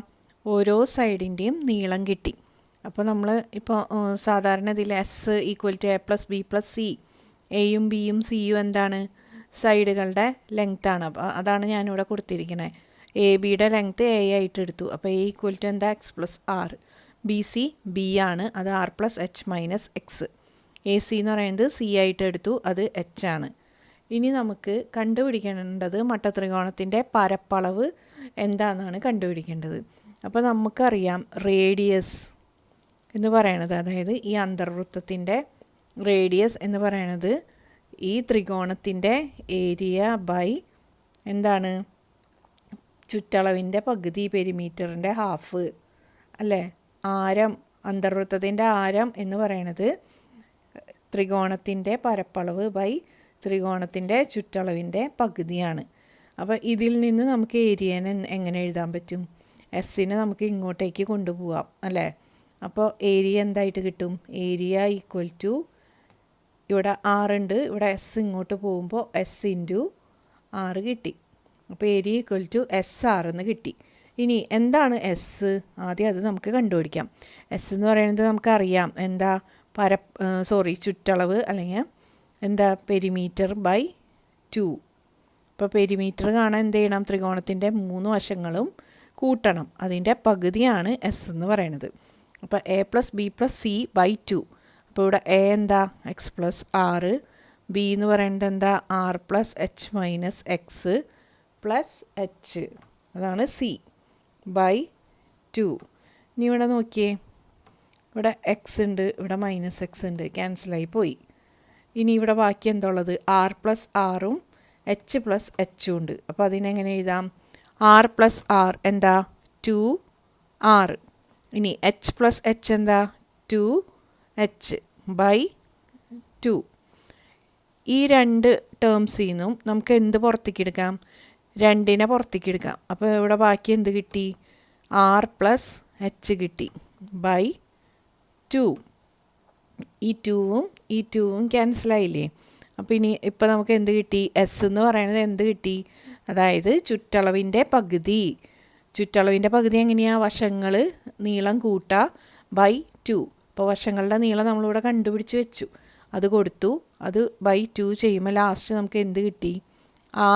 ഓരോ സൈഡിൻ്റെയും നീളം കിട്ടി. അപ്പോൾ നമ്മൾ ഇപ്പോൾ സാധാരണ ഇതിൽ എസ് ഈക്വൽ ടു a+b+c, എയും ബിയും സിയും എന്താണ്? സൈഡുകളുടെ ലെങ്ത്താണ്. അപ്പോൾ അതാണ് ഞാനിവിടെ കൊടുത്തിരിക്കുന്നത്. എ ബിയുടെ ലെങ്ത്ത് എ ആയിട്ട് എടുത്തു. അപ്പോൾ എ ഈക്വൽ ടു എന്താ? x+r. ബി സി ബി ആണ്, അത് r+h-x. എ സി എന്ന് പറയുന്നത് സി ആയിട്ട് എടുത്തു, അത് എച്ച് ആണ്. ഇനി നമുക്ക് കണ്ടുപിടിക്കേണ്ടത് മട്ടത്രികോണത്തിൻ്റെ പരപ്പളവ് എന്താണെന്നാണ് കണ്ടുപിടിക്കേണ്ടത്. അപ്പോൾ നമുക്കറിയാം റേഡിയസ് എന്ന് പറയണത്, അതായത് ഈ അന്തർവൃത്തത്തിൻ്റെ റേഡിയസ് എന്ന് പറയണത് ഈ ത്രികോണത്തിൻ്റെ ഏരിയ ബൈ എന്താണ്? ചുറ്റളവിൻ്റെ പകുതി, പെരിമീറ്ററിൻ്റെ ഹാഫ് അല്ലേ? ആരം, അന്തർവൃത്തത്തിൻ്റെ ആരം എന്ന് പറയണത് ത്രികോണത്തിൻ്റെ പരപ്പളവ് ബൈ ത്രികോണത്തിൻ്റെ ചുറ്റളവിൻ്റെ പകുതിയാണ്. അപ്പോൾ ഇതിൽ നിന്ന് നമുക്ക് ഏരിയനെ എങ്ങനെ എഴുതാൻ പറ്റും? എസ്സിനെ നമുക്ക് ഇങ്ങോട്ടേക്ക് കൊണ്ടുപോവാം അല്ലേ? അപ്പോൾ ഏരിയ എന്തായിട്ട് കിട്ടും? ഏരിയ ഈക്വൽ ടു, ഇവിടെ 6 ഉണ്ട്, ഇവിടെ എസ് ഇങ്ങോട്ട് പോകുമ്പോൾ എസ് ഇൻറ്റു 6 കിട്ടി. അപ്പോൾ ഏരിയ ഈക്വൽ ടു SR എന്ന് കിട്ടി. ഇനി എന്താണ് എസ്? ആദ്യം അത് നമുക്ക് കണ്ടുപിടിക്കാം. എസ് എന്ന് പറയുന്നത് നമുക്കറിയാം, എന്താ ചുറ്റളവ് അല്ലെങ്കിൽ എന്താ പെരിമീറ്റർ ബൈ 2. അപ്പോൾ പെരിമീറ്റർ കാണാൻ എന്ത് ചെയ്യണം? ത്രികോണത്തിൻ്റെ 3 വശങ്ങളും കൂട്ടണം. അതിൻ്റെ പകുതിയാണ് എസ് എന്ന് പറയുന്നത്. അപ്പോൾ A+B+C/2. അപ്പോൾ ഇവിടെ എ എന്താ? x+r. ബി എന്ന് പറയുന്നത് എന്താ? r+h-x+h. അതാണ് സി ബൈ 2. ഇനി ഇവിടെ നോക്കിയേ, ഇവിടെ എക്സ് ഉണ്ട്, ഇവിടെ -x ഉണ്ട്, ക്യാൻസലായി പോയി. ഇനി ഇവിടെ ബാക്കി എന്താ ഉള്ളത്? r+r-ഉം h+h ഉണ്ട്. അപ്പോൾ അതിനെങ്ങനെ എഴുതാം? r+r എന്താ? 2r. ഇനി h+h എന്താ? 2h/2. ഈ 2 ടേംസിൽ നിന്നും നമുക്ക് എന്ത് പുറത്തേക്ക് എടുക്കാം? 2നെ പുറത്തേക്ക് എടുക്കാം. അപ്പോൾ ഇവിടെ ബാക്കി എന്ത് കിട്ടി? r+h കിട്ടി ബൈ 2. ഈ 2ഉം ക്യാൻസലായില്ലേ? അപ്പോൾ ഇപ്പോൾ നമുക്ക് എന്ത് കിട്ടി? എസ് എന്ന് പറയുന്നത് എന്ത് കിട്ടി? അതായത് ചുറ്റളവിൻ്റെ പകുതി. ചുറ്റളവിൻ്റെ പകുതി എങ്ങനെയാണ്? വശങ്ങൾ നീളം കൂട്ടുക ബൈ 2. അപ്പോൾ വശങ്ങളുടെ നീളം നമ്മളിവിടെ കണ്ടുപിടിച്ച് വെച്ചു, അത് കൊടുത്തു. അത് ബൈ 2 ചെയ്യുമ്പോൾ ലാസ്റ്റ് നമുക്ക് എന്ത് കിട്ടി?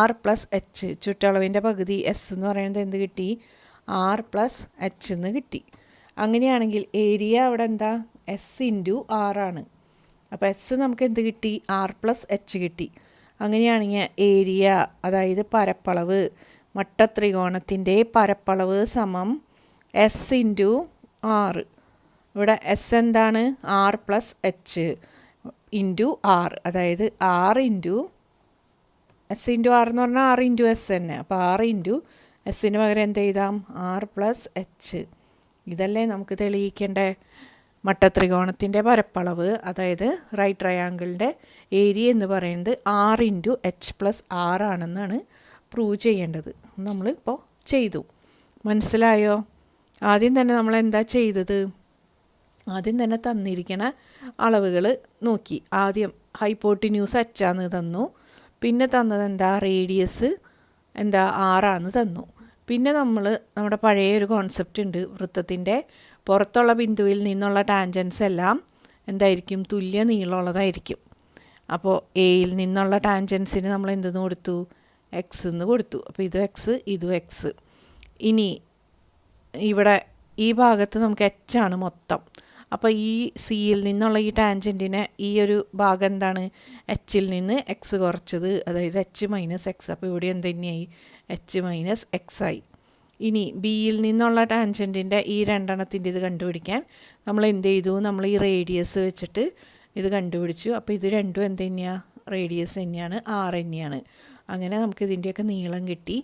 r+h. ചുറ്റളവിൻ്റെ പകുതി എസ് എന്ന് പറയുന്നത് എന്ത് കിട്ടി? r+h എന്ന് കിട്ടി. അങ്ങനെയാണെങ്കിൽ ഏരിയ അവിടെ എന്താ? എസ് ഇൻറ്റു ആർ ആണ്. അപ്പോൾ എസ് നമുക്ക് എന്ത് കിട്ടി? r+h കിട്ടി. അങ്ങനെയാണെങ്കിൽ ഏരിയ, അതായത് പരപ്പളവ്, മട്ടത്രികോണത്തിൻ്റെ പരപ്പളവ് സമം എസ് ഇൻറ്റു ആർ. ഇവിടെ എസ് എന്താണ്? r+h ഇൻറ്റു ആർ, അതായത് r into S into R എന്ന് പറഞ്ഞാൽ r ഇൻറ്റു എസ് തന്നെ. അപ്പോൾ r ഇൻറ്റു എസ്സിന് പകരം എന്ത് എഴുതാം? r+h. ഇതല്ലേ നമുക്ക് തെളിയിക്കേണ്ട മട്ടത്രികോണത്തിൻ്റെ പരപ്പളവ്, അതായത് റൈറ്റ് ട്രയാങ്കിളിൻ്റെ ഏരിയ എന്ന് പറയുന്നത് r ഇൻറ്റു h+r ആണെന്നാണ് പ്രൂവ് ചെയ്യേണ്ടത്. നമ്മളിപ്പോൾ ചെയ്തു. മനസ്സിലായോ? ആദ്യം തന്നെ നമ്മൾ എന്താ ചെയ്തത്? ആദ്യം തന്നെ തന്നിരിക്കണ അളവുകൾ നോക്കി. ആദ്യം ഹൈപ്പോട്ടിന്യൂസ് h തന്നു. പിന്നെ തന്നത് എന്താ? റേഡിയസ് എന്താ? 6 തന്നു. പിന്നെ നമ്മുടെ പഴയ ഒരു കോൺസെപ്റ്റ് ഉണ്ട്, വൃത്തത്തിൻ്റെ പുറത്തുള്ള ബിന്ദുവിൽ നിന്നുള്ള ടാൻജൻസ് എല്ലാം എന്തായിരിക്കും? തുല്യ നീളമുള്ളതായിരിക്കും. അപ്പോൾ എയിൽ നിന്നുള്ള ടാൻജൻസിന് നമ്മൾ എന്തെന്ന് കൊടുത്തു? എക്സ് എന്ന് കൊടുത്തു. അപ്പോൾ ഇതും എക്സ്, ഇതും എക്സ്. ഇനി ഇവിടെ ഈ ഭാഗത്ത് നമുക്ക് എച്ച് ആണ് മൊത്തം. അപ്പോൾ ഈ സിയിൽ നിന്നുള്ള ഈ ടാൻജൻറ്റിനെ ഈ ഒരു ഭാഗം എന്താണ്? എച്ചിൽ നിന്ന് എക്സ് കുറച്ചത്, അതായത് h-x. അപ്പോൾ ഇവിടെ എന്ത് തന്നെയായി? h-x ആയി. ഇനി ബിയിൽ നിന്നുള്ള ടാൻജൻറ്റിൻ്റെ ഈ 2 ഇത് കണ്ടുപിടിക്കാൻ നമ്മൾ എന്ത് ചെയ്തു? നമ്മൾ ഈ റേഡിയസ് വെച്ചിട്ട് ഇത് കണ്ടുപിടിച്ചു. അപ്പോൾ ഇത് രണ്ടും എന്ത് തന്നെയാണ്? റേഡിയസ് തന്നെയാണ്, r തന്നെയാണ്. അങ്ങനെ നമുക്ക് ഇതിൻ്റെയൊക്കെ നീളം കിട്ടി.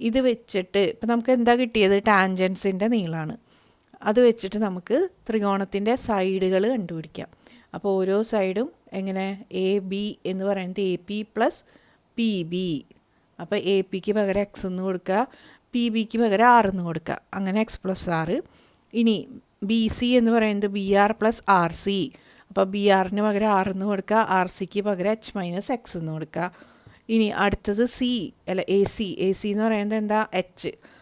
ഇത് വെച്ചിട്ട് ഇപ്പം നമുക്ക് എന്താ കിട്ടിയത്? ടാൻജൻസിൻ്റെ നീളമാണ്. അത് വെച്ചിട്ട് നമുക്ക് ത്രികോണത്തിൻ്റെ സൈഡുകൾ കണ്ടുപിടിക്കാം. അപ്പോൾ ഓരോ സൈഡും എങ്ങനെ? AB എന്ന് പറയുന്നത് AP+PB. അപ്പോൾ APക്ക് പകരം x എന്ന് കൊടുക്കുക, PBക്ക് പകരം r എന്ന് കൊടുക്കുക. അങ്ങനെ x+r. ഇനി BC എന്ന് പറയുന്നത് BR+RC. അപ്പോൾ BRന് പകരം r എന്ന് കൊടുക്കുക, RCക്ക് പകരം h-x എന്ന് കൊടുക്കുക. ഇനി അടുത്തത് AC എന്ന് പറയുന്നത് എന്താ? h.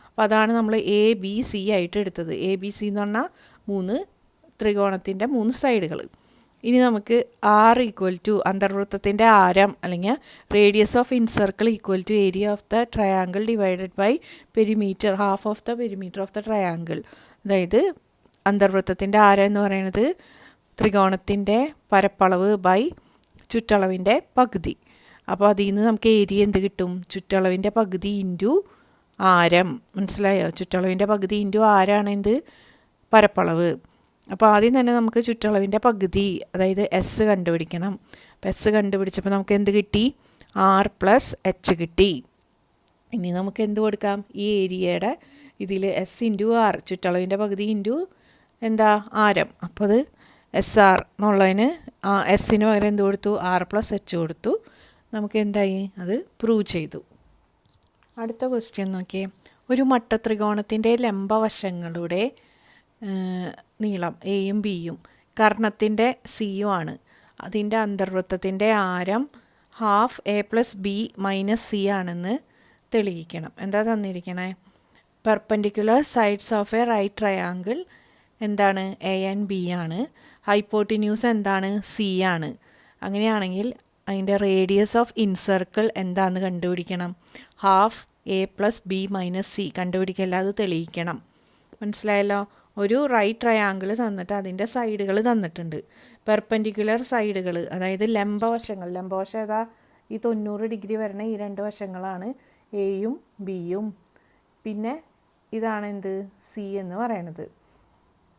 അപ്പോൾ അതാണ് നമ്മൾ ABC ആയിട്ട് എടുത്തത്. ABC എന്ന് പറഞ്ഞാൽ 3 ത്രികോണത്തിൻ്റെ 3 സൈഡുകൾ. ഇനി നമുക്ക് r ഈക്വൽ ടു അന്തർവൃത്തത്തിൻ്റെ ആരം അല്ലെങ്കിൽ radius of incircle equal to area of the triangle divided by perimeter, half of the perimeter of the triangle. അതായത് അന്തർവൃത്തത്തിൻ്റെ ആരം എന്ന് പറയുന്നത് ത്രികോണത്തിൻ്റെ പരപ്പളവ് ബൈ ചുറ്റളവിൻ്റെ പകുതി. അപ്പോൾ അതിൽ നിന്ന് നമുക്ക് ഏരിയ എന്ത് കിട്ടും? ചുറ്റളവിൻ്റെ പകുതി ഇൻറ്റു ആരം. മനസ്സിലായോ? ചുറ്റളവിൻ്റെ പകുതി ഇൻറ്റു ആരാണ് എന്ത്? പരപ്പളവ്. അപ്പോൾ ആദ്യം തന്നെ നമുക്ക് ചുറ്റളവിൻ്റെ പകുതി, അതായത് എസ് കണ്ടുപിടിക്കണം. അപ്പോൾ എസ് കണ്ടുപിടിച്ചപ്പോൾ നമുക്ക് എന്ത് കിട്ടി? r+h കിട്ടി. ഇനി നമുക്ക് എന്ത് കൊടുക്കാം? ഈ ഏരിയയുടെ ഇതിൽ എസ് ഇൻറ്റു ആർ, ചുറ്റളവിൻ്റെ പകുതി ഇൻറ്റു എന്താ? ആരം. അപ്പോൾ അത് SR എന്നുള്ളതിന് എസ്സിന് പകരം എന്ത് കൊടുത്തു? r+h കൊടുത്തു. നമുക്ക് എന്തായി? അത് പ്രൂവ് ചെയ്തു. അടുത്ത ക്വസ്റ്റ്യൻ നോക്കിയേ. ഒരു മട്ടത്രികോണത്തിൻ്റെ ലംബവശങ്ങളുടെ നീളം എയും ബിയും കർണത്തിൻ്റെ സിയും ആണ്. അതിൻ്റെ അന്തർവൃത്തത്തിൻ്റെ ആരം half A plus B minus C ആണെന്ന് തെളിയിക്കണം. എന്താ തന്നിരിക്കണേ? Perpendicular sides of a right triangle എന്താണ്? എ ആൻഡ് ബി ആണ്. ഹൈപ്പോട്ടിന്യൂസ് എന്താണ്? സി ആണ്. അങ്ങനെയാണെങ്കിൽ അതിൻ്റെ റേഡിയസ് ഓഫ് ഇൻസർക്കിൾ എന്താണെന്ന് കണ്ടുപിടിക്കണം. Half A plus B minus C കണ്ടുപിടിക്കല്ല, അത് തെളിയിക്കണം. മനസ്സിലായല്ലോ? ഒരു റൈറ്റ് ട്രയാങ്കിൾ തന്നിട്ട് അതിൻ്റെ സൈഡുകൾ തന്നിട്ടുണ്ട്. പെർപെൻഡിക്കുലർ സൈഡുകൾ, അതായത് ലംബവശങ്ങൾ. ലംബവശം ഏതാ? ഈ 90 ഡിഗ്രി വരുന്ന ഈ രണ്ട് വശങ്ങളാണ് എയും ബിയും. പിന്നെ ഇതാണ് എന്ത്? സി എന്ന് പറയണത്.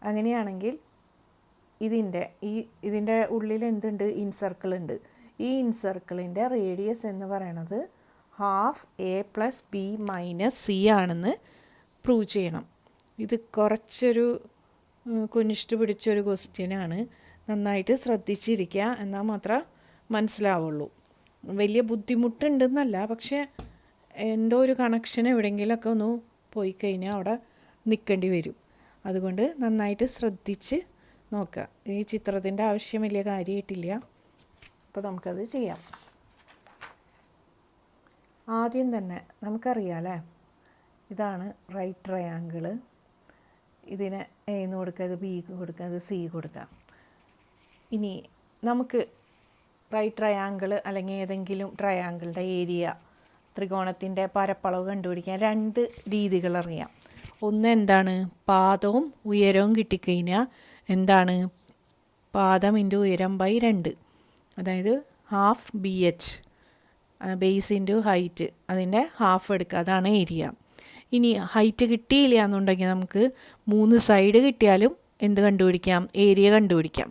അങ്ങനെയാണെങ്കിൽ ഇതിൻ്റെ ഉള്ളിൽ എന്തുണ്ട്? ഇൻസർക്കിൾ ഉണ്ട്. ഈ ഇൻസർക്കിളിൻ്റെ റേഡിയസ് എന്ന് പറയണത് half A plus B minus C ആണെന്ന് പ്രൂവ് ചെയ്യണം. ഇത് കുറച്ചൊരു കുനിഷ്ട് പിടിച്ചൊരു ക്വസ്റ്റ്യനാണ്. നന്നായിട്ട് ശ്രദ്ധിച്ചിരിക്കുക, എന്നാൽ മാത്രമേ മനസ്സിലാവുള്ളൂ. വലിയ ബുദ്ധിമുട്ടുണ്ടെന്നല്ല, പക്ഷേ എന്തോ ഒരു കണക്ഷൻ എവിടെയെങ്കിലുമൊക്കെ ഒന്ന് പോയി കഴിഞ്ഞാൽ അവിടെ നിൽക്കേണ്ടി വരും. അതുകൊണ്ട് നന്നായിട്ട് ശ്രദ്ധിച്ച് നോക്കുക. ഈ ചിത്രത്തിൻ്റെ ആവശ്യം വലിയ കാര്യമായിട്ടില്ല. അപ്പോൾ നമുക്കത് ചെയ്യാം. ആദ്യം തന്നെ നമുക്കറിയാം അല്ലേ, ഇതാണ് റൈറ്റ് ട്രയാങ്കിള്. ഇതിന് എ എന്ന് കൊടുക്കുക, ഇത് ബി കൊടുക്കുക, ഇത് സി കൊടുക്കാം. ഇനി നമുക്ക് റൈറ്റ് ട്രയാങ്കിൾ അല്ലെങ്കിൽ ഏതെങ്കിലും ട്രയാങ്കിളുടെ ഏരിയ, ത്രികോണത്തിൻ്റെ പരപ്പളവ് കണ്ടുപിടിക്കാൻ 2 രീതികൾ അറിയാം. ഒന്ന് എന്താണ്? പാദവും ഉയരവും കിട്ടിക്കഴിഞ്ഞാൽ എന്താണ്? പാദം ഇൻറ്റു ഉയരം ബൈ 2, അതായത് half B H, base into height, അതിൻ്റെ ഹാഫ് എടുക്കുക, അതാണ് ഏരിയ. ഇനി ഹൈറ്റ് കിട്ടിയില്ല എന്നുണ്ടെങ്കിൽ നമുക്ക് 3 സൈഡ് കിട്ടിയാലും എന്ത് കണ്ടുപിടിക്കാം? ഏരിയ കണ്ടുപിടിക്കാം.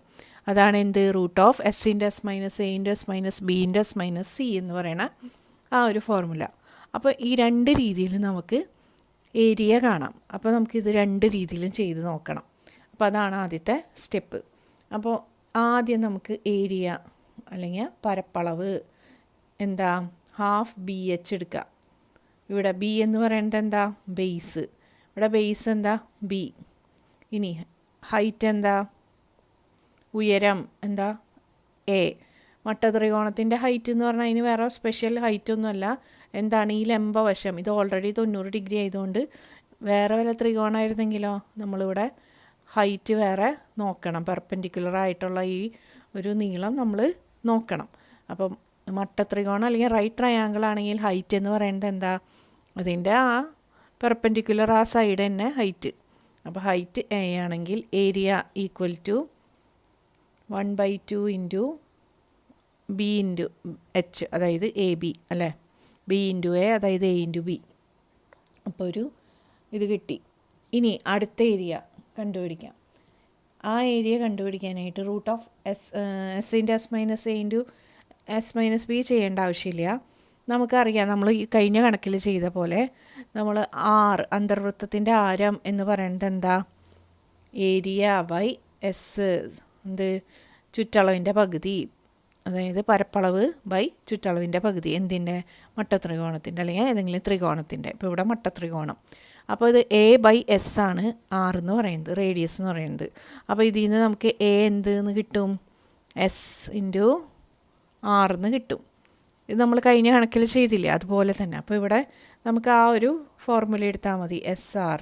അതാണ് എന്ത്? Root of S into S minus A into S minus B into S minus C എന്ന് പറയണ ആ ഒരു ഫോർമുല. അപ്പോൾ ഈ 2 രീതിയിൽ നമുക്ക് ഏരിയ കാണാം. അപ്പോൾ നമുക്കിത് 2 രീതിയിലും ചെയ്ത് നോക്കണം. അപ്പോൾ അതാണ് ആദ്യത്തെ സ്റ്റെപ്പ്. അപ്പോൾ ആദ്യം നമുക്ക് ഏരിയ അല്ലെങ്കിൽ പരപ്പളവ് എന്താ? ഹാഫ് ബി എച്ച് എടുക്കുക. ഇവിടെ ബി എന്ന് പറയുന്നത് എന്താ? ബേസ്. ഇവിടെ ബേസ് എന്താ? ബി. ഇനി ഹൈറ്റ് എന്താ? ഉയരം എന്താ? എ. മട്ടത്രികോണത്തിൻ്റെ ഹൈറ്റ് എന്ന് പറഞ്ഞാൽ അതിന് വേറെ സ്പെഷ്യൽ ഹൈറ്റ് ഒന്നുമല്ല. എന്താണ്? ഈ ലംബവശം. ഇത് ഓൾറെഡി 90 ഡിഗ്രി ആയതുകൊണ്ട് വേറെ വല്ല ത്രികോണമായിരുന്നെങ്കിലോ നമ്മളിവിടെ ഹൈറ്റ് വേറെ നോക്കണം. പെർപെൻഡിക്കുലർ ആയിട്ടുള്ള ഈ ഒരു നീളം നമ്മൾ നോക്കണം. അപ്പം മട്ടത്രികോണം അല്ലെങ്കിൽ റൈറ്റ് ട്രയാങ്കിൾ ആണെങ്കിൽ ഹൈറ്റ് എന്ന് പറയുന്നത് എന്താ? അതിൻ്റെ ആ പെർപെൻഡിക്കുലർ ആ സൈഡ് തന്നെ ഹൈറ്റ്. അപ്പോൾ ഹൈറ്റ് എ ആണെങ്കിൽ area equal to 1/2 into B into H, അതായത് എ ബി അല്ലേ? ബി ഇൻറ്റു എ, അതായത് എ ഇൻറ്റു ബി. അപ്പോൾ ഒരു ഇത് കിട്ടി. ഇനി അടുത്ത ഏരിയ കണ്ടുപിടിക്കാം. ആ ഏരിയ കണ്ടുപിടിക്കാനായിട്ട് root of S into S minus A into S minus B ചെയ്യേണ്ട ആവശ്യമില്ല. നമുക്കറിയാം, നമ്മൾ ഈ കഴിഞ്ഞ കണക്കിൽ ചെയ്ത പോലെ നമ്മൾ അന്തർവൃത്തത്തിൻ്റെ ആരം എന്ന് പറയുന്നത് എന്താ? ഏരിയ ബൈ എസ്, എന്ത്? ചുറ്റളവിൻ്റെ പകുതി, അതായത് പരപ്പളവ് ബൈ ചുറ്റളവിൻ്റെ പകുതി. എന്തിൻ്റെ? മട്ടത്രികോണത്തിൻ്റെ അല്ലെങ്കിൽ ഏതെങ്കിലും ത്രികോണത്തിൻ്റെ. ഇപ്പോൾ ഇവിടെ മട്ടത്രികോണം. അപ്പോൾ ഇത് എ ബൈ എസ് ആണ് ആർ എന്ന് പറയുന്നത്, റേഡിയസ് എന്ന് പറയുന്നത്. അപ്പോൾ ഇതിൽ നിന്ന് നമുക്ക് എ എന്ത് എന്ന് കിട്ടും? എസ് ഇൻറ്റു ആർ എന്ന് കിട്ടും. ഇത് നമ്മൾ കഴിഞ്ഞ കണക്കിൽ ചെയ്തില്ലേ, അതുപോലെ തന്നെ. അപ്പോൾ ഇവിടെ നമുക്ക് ആ ഒരു ഫോർമുല എടുത്താൽ മതി, എസ് ആർ.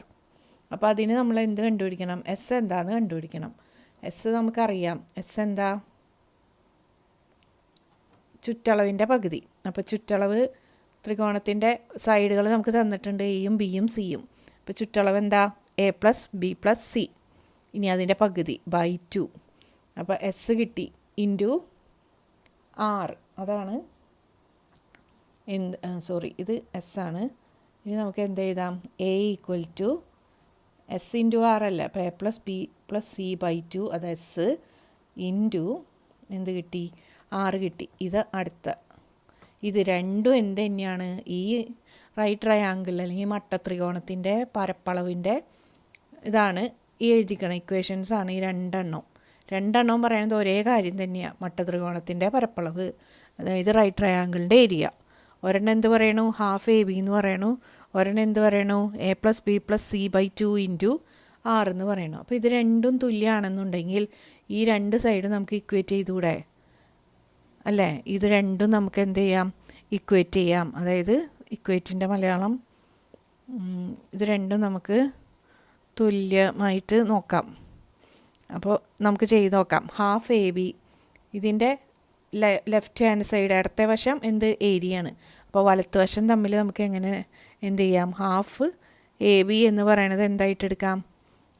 അപ്പോൾ അതിന് നമ്മൾ എന്ത് കണ്ടുപിടിക്കണം? എസ് എന്താണെന്ന് കണ്ടുപിടിക്കണം. എസ് നമുക്കറിയാം. എസ് എന്താ? ചുറ്റളവിൻ്റെ പകുതി. അപ്പോൾ ചുറ്റളവ് ത്രികോണത്തിൻ്റെ സൈഡുകൾ നമുക്ക് തന്നിട്ടുണ്ട്, എയും ബിയും സിയും. അപ്പോൾ ചുറ്റളവ് എന്താ? A plus B plus C. ഇനി അതിൻ്റെ പകുതി ബൈ 2. അപ്പോൾ എസ് കിട്ടി ഇൻറ്റു ആർ. അതാണ് ഇത് എസ് ആണ്. ഇനി നമുക്ക് എന്ത് എഴുതാം? A equal to S into R അല്ല, അപ്പോൾ A plus B plus C by 2, അത് എസ് ഇൻറ്റു എന്ത് കിട്ടി? ആറ് കിട്ടി. ഇത് അടുത്ത. ഇത് രണ്ടും എന്ത് തന്നെയാണ്? ഈ റൈറ്റ് ട്രയാങ്കിൾ അല്ലെങ്കിൽ മട്ടത്രികോണത്തിൻ്റെ പരപ്പളവിൻ്റെ ഇതാണ് ഈ എഴുതിക്കണം. ഇക്വേഷൻസ് ആണ് ഈ രണ്ടെണ്ണവും പറയുന്നത് ഒരേ കാര്യം തന്നെയാണ്. മട്ടത്രികോണത്തിൻ്റെ പരപ്പളവ്, അതായത് റൈറ്റ് ട്രയാങ്കിളിൻ്റെ ഏരിയ. ഒരെണ്ണം എന്ത് പറയണു? ഹാഫ് എ ബി എന്ന് പറയണു. ഒരെണ്ണം എന്ത് പറയണു? A plus B plus C by 2 into 6 എന്ന് പറയണം. അപ്പോൾ ഇത് രണ്ടും തുല്യമാണെന്നുണ്ടെങ്കിൽ ഈ രണ്ട് സൈഡും നമുക്ക് ഇക്വേറ്റ് ചെയ്തുകൂടെ അല്ലേ? ഇത് രണ്ടും നമുക്ക് എന്ത് ചെയ്യാം? ഇക്വേറ്റ് ചെയ്യാം. അതായത് ഇക്വേറ്റിൻ്റെ മലയാളം ഇത് രണ്ടും നമുക്ക് തുല്യമായിട്ട് നോക്കാം. അപ്പോൾ നമുക്ക് ചെയ്ത് നോക്കാം. ഹാഫ് എ ബി ഇതിൻ്റെ ലെഫ്റ്റ് ഹാൻഡ് സൈഡ് ഇടത്തെ വശം എന്ത് ഏരിയയാണ്. അപ്പോൾ വലത്ത് വശം തമ്മിൽ നമുക്ക് എങ്ങനെ എന്ത് ചെയ്യാം? ഹാഫ് എ ബി എന്ന് പറയണത് എന്തായിട്ട് എടുക്കാം?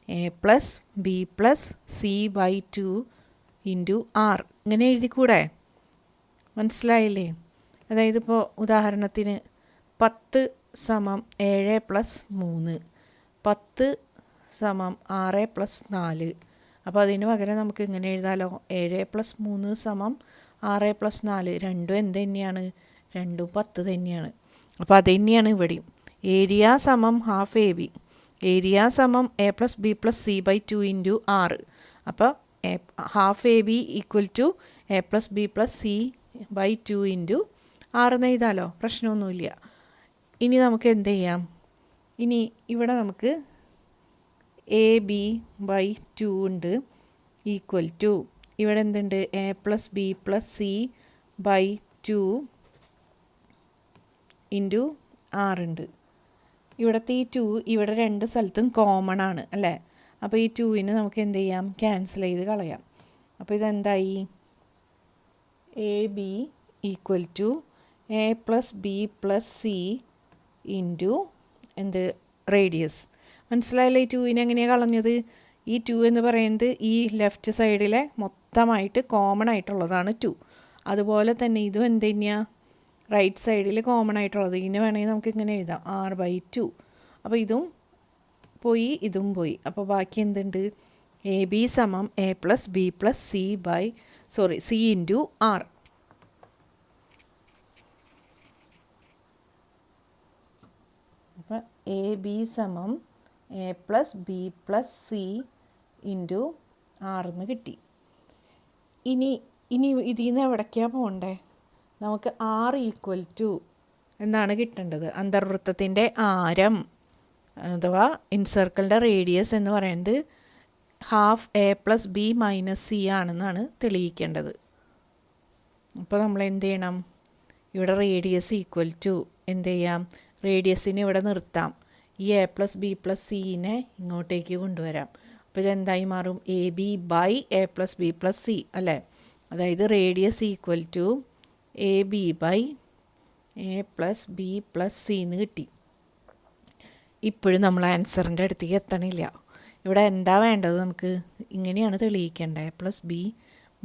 A plus B plus C by 2 into R ഇങ്ങനെ എഴുതിക്കൂടെ? മനസ്സിലായില്ലേ? അതായത് ഇപ്പോൾ ഉദാഹരണത്തിന് 10 സമം 7 പ്ലസ് 3, 10 സമം 6 പ്ലസ് 4. അപ്പോൾ അതിന് പകരം നമുക്ക് ഇങ്ങനെ എഴുതാമല്ലോ, 7 പ്ലസ് 3 സമം 6 പ്ലസ് 4. രണ്ടും എന്ത് തന്നെയാണ്? രണ്ടും 10 തന്നെയാണ്. അപ്പോൾ അത് തന്നെയാണ് ഇവിടെയും. ഏരിയ സമം ഹാഫ് എ ബി, ഏരിയ സമം A plus B plus C by 2 into R. അപ്പോൾ half A B equal to A plus B plus C by 2 into R എന്ന് എഴുതാമല്ലോ, പ്രശ്നമൊന്നുമില്ല. ഇനി നമുക്ക് എന്ത് ചെയ്യാം? ഇനി ഇവിടെ നമുക്ക് എ ബി ബൈ 2 ഉണ്ട് ഈക്വൽ ടു ഇവിടെ എന്തുണ്ട്? A plus B plus C by 2 into ആറുണ്ട്. ഇവിടുത്തെ ഈ 2 ഇവിടെ രണ്ട് സ്ഥലത്തും കോമൺ ആണ് അല്ലേ? അപ്പോൾ ഈ 2ന് നമുക്ക് എന്ത് ചെയ്യാം? ക്യാൻസൽ ചെയ്ത് കളയാം. അപ്പോൾ ഇതെന്തായി? A B equal to A plus B plus C into എന്ത്? റേഡിയസ്. മനസ്സിലായില്ലേ? ഈ 2നെ എങ്ങനെയാണ് കളഞ്ഞത്? ഈ 2 എന്ന് പറയുന്നത് ഈ ലെഫ്റ്റ് സൈഡിലെ മൊത്തമായിട്ട് കോമൺ ആയിട്ടുള്ളതാണ് 2. അതുപോലെ തന്നെ ഇതും എന്ത് തന്നെയാണ്? റൈറ്റ് സൈഡിൽ കോമൺ ആയിട്ടുള്ളത്. ഇതിനെ വേണമെങ്കിൽ നമുക്ക് ഇങ്ങനെ എഴുതാം, r/2. അപ്പോൾ ഇതും പോയി ഇതും പോയി. അപ്പോൾ ബാക്കി എന്തുണ്ട്? എ ബി സമം A plus B plus C into R. അപ്പോൾ എ ബി സമം A plus B plus C into ആറെന്ന് കിട്ടി. ഇനി ഇതിൽ നിന്ന് എവിടേക്കാണ് പോകണ്ടേ? നമുക്ക് ആർ ഈക്വൽ ടു എന്നാണ് കിട്ടേണ്ടത്. അന്തർവൃത്തത്തിൻ്റെ ആരം അഥവാ ഇൻസർക്കിളിൻ്റെ റേഡിയസ് എന്ന് പറയുന്നത് half A plus B minus C ആണെന്നാണ് തെളിയിക്കേണ്ടത്. അപ്പോൾ നമ്മൾ എന്ത് ചെയ്യണം? ഇവിടെ റേഡിയസ് ഈക്വൽ ടു എന്ത് ചെയ്യാം? റേഡിയസിനെ ഇവിടെ നിർത്താം. ഈ എ പ്ലസ് ബി പ്ലസ് സിനെ ഇങ്ങോട്ടേക്ക് കൊണ്ടുവരാം. അപ്പോൾ ഇതെന്തായി മാറും? A B by A plus B plus C അല്ലേ? അതായത് radius equal to A B by A plus B plus C എന്ന് കിട്ടി. ഇപ്പോഴും നമ്മൾ ആൻസറിൻ്റെ അടുത്തേക്ക് എത്തണില്ല. ഇവിടെ എന്താ വേണ്ടത്? നമുക്ക് ഇങ്ങനെയാണ് തെളിയിക്കേണ്ടത്, A plus B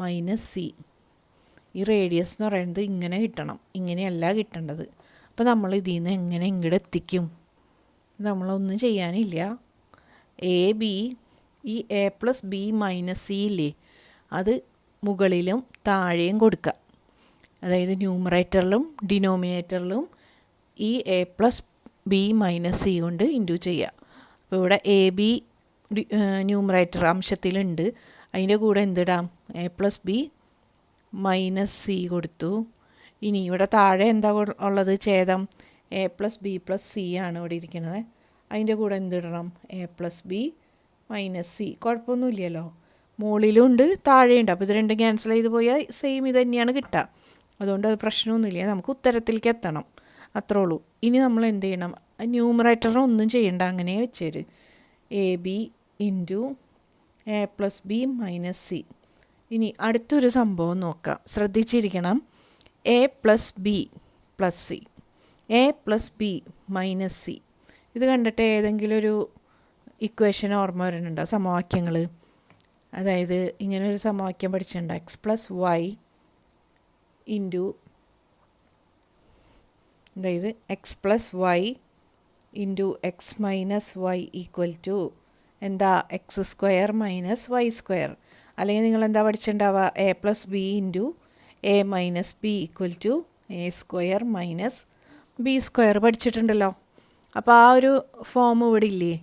minus C. ഈ റേഡിയസ് എന്ന് പറയുന്നത് ഇങ്ങനെ കിട്ടണം, ഇങ്ങനെയല്ല കിട്ടേണ്ടത്. അപ്പോൾ നമ്മൾ ഇതിൽ നിന്ന് എങ്ങനെ ഇങ്ങോട്ട് എത്തിക്കും? നമ്മളൊന്നും ചെയ്യാനില്ല. എ ബി ഈ A plus B minus C ഇല്ലേ, അത് മുകളിലും താഴെയും കൊടുക്കുക. അതായത് ന്യൂമറേറ്ററിലും ഡിനോമിനേറ്ററിലും ഈ A plus B minus C കൊണ്ട് ഇൻറ്റു ചെയ്യുക. അപ്പോൾ ഇവിടെ എ ബി ന്യൂമറേറ്റർ അംശത്തിലുണ്ട്, അതിൻ്റെ കൂടെ എന്തിടാം? A plus B minus C കൊടുത്തു. ഇനി ഇവിടെ താഴെ എന്താ ഉള്ളത്? ഛേദം A plus B plus C ആണ് ഇവിടെ ഇരിക്കുന്നത്. അതിൻ്റെ കൂടെ എന്തിടണം? A plus B minus C. കുഴപ്പമൊന്നുമില്ലല്ലോ, മുകളിലുണ്ട് താഴെയുണ്ട്. അപ്പോൾ ഇത് രണ്ടും ക്യാൻസൽ ചെയ്ത് പോയാൽ സെയിം ഇത് തന്നെയാണ് കിട്ടുക. അതുകൊണ്ട് അത് പ്രശ്നമൊന്നുമില്ല, നമുക്ക് ഉത്തരത്തിലേക്ക് എത്തണം, അത്രേ ഉള്ളൂ. ഇനി നമ്മൾ എന്ത് ചെയ്യണം? ന്യൂമറേറ്ററിന് ഒന്നും ചെയ്യണ്ട, അങ്ങനെ വെച്ചേര്. A B into A plus B minus C. ഇനി അടുത്തൊരു സംഭവം നോക്കാം, ശ്രദ്ധിച്ചിരിക്കണം. A plus B plus C, A plus B minus C. ഇത് കണ്ടിട്ട് ഏതെങ്കിലും ഒരു ഇക്വേഷൻ ഓർമ്മ വരുന്നുണ്ടോ? സമവാക്യങ്ങൾ. അതായത് ഇങ്ങനൊരു സമവാക്യം പഠിച്ചിട്ടുണ്ടോ? എക്സ് പ്ലസ് വൈ ഇൻറ്റു, അതായത് X plus Y into X minus Y equal to എന്താ? X square minus Y square. അല്ലെങ്കിൽ നിങ്ങൾ എന്താ പഠിച്ചിട്ടുണ്ടാവുക? A plus B into A minus B equal to A square minus B square പഠിച്ചിട്ടുണ്ടല്ലോ. അപ്പോൾ ആ ഒരു ഫോം ഇവിടെ ഇല്ലേ?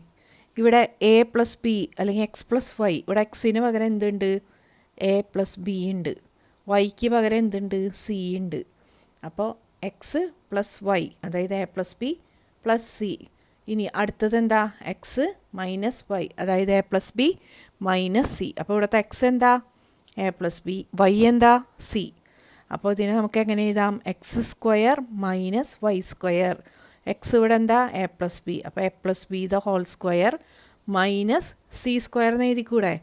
ഇവിടെ എ പ്ലസ് ബി അല്ലെങ്കിൽ എക്സ് പ്ലസ് വൈ, ഇവിടെ എക്സിന് പകരം എന്തുണ്ട്? എ പ്ലസ് ബി ഉണ്ട്. വൈക്ക് പകരം എന്തുണ്ട്? സി ഉണ്ട്. അപ്പോൾ എക്സ് പ്ലസ് വൈ, അതായത് A plus B plus C ഇനി അടുത്തത് എന്താ? എക്സ് മൈനസ് വൈ, അതായത് A plus B minus C. അപ്പോൾ ഇവിടുത്തെ എക്സ് എന്താ? A plus B. വൈ എന്താ? സി. അപ്പോൾ ഇതിനെ നമുക്ക് എങ്ങനെ എഴുതാം? X square minus Y square. X ഇവിടെ എന്താ? A plus B. അപ്പോൾ A plus B the whole square minus C square എന്ന് എഴുതിക്കൂടെ?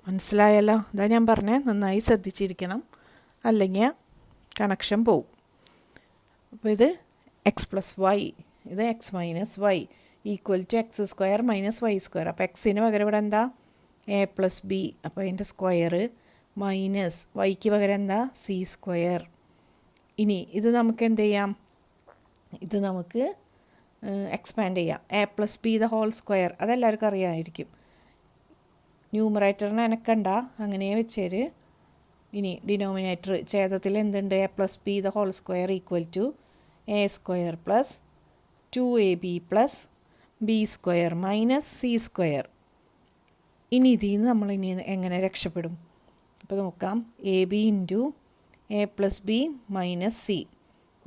മനസ്സിലായല്ലോ? ഇതാ ഞാൻ പറഞ്ഞത്, നന്നായി ശ്രദ്ധിച്ചിരിക്കണം, അല്ലെങ്കിൽ കണക്ഷൻ പോവും. അപ്പോൾ ഇത് എക്സ് പ്ലസ് വൈ, ഇത് X minus Y equal to X square minus Y square. അപ്പോൾ എക്സിന് പകരം ഇവിടെ എന്താ? A plus B. അപ്പോൾ അതിൻ്റെ സ്ക്വയർ മൈനസ് വൈക്ക് പകരം എന്താ? C square. ഇനി ഇത് നമുക്ക് എന്ത് ചെയ്യാം? ഇത് നമുക്ക് എക്സ്പാൻഡ് ചെയ്യാം. A plus B the whole square അതെല്ലാവർക്കും അറിയാമായിരിക്കും. ന്യൂമറേറ്ററിനെ എനക്കണ്ട, അങ്ങനെ വെച്ചേര്. ഇനി ഡിനോമിനേറ്റർ ഛേദത്തിൽ എന്തുണ്ട്? A plus B the whole square equal to A square plus 2ab plus B square minus C square. ഇനി ഇതിൽ നിന്ന് നമ്മൾ ഇനി എങ്ങനെ രക്ഷപ്പെടും? അപ്പോൾ നോക്കാം. A B into A plus B minus C.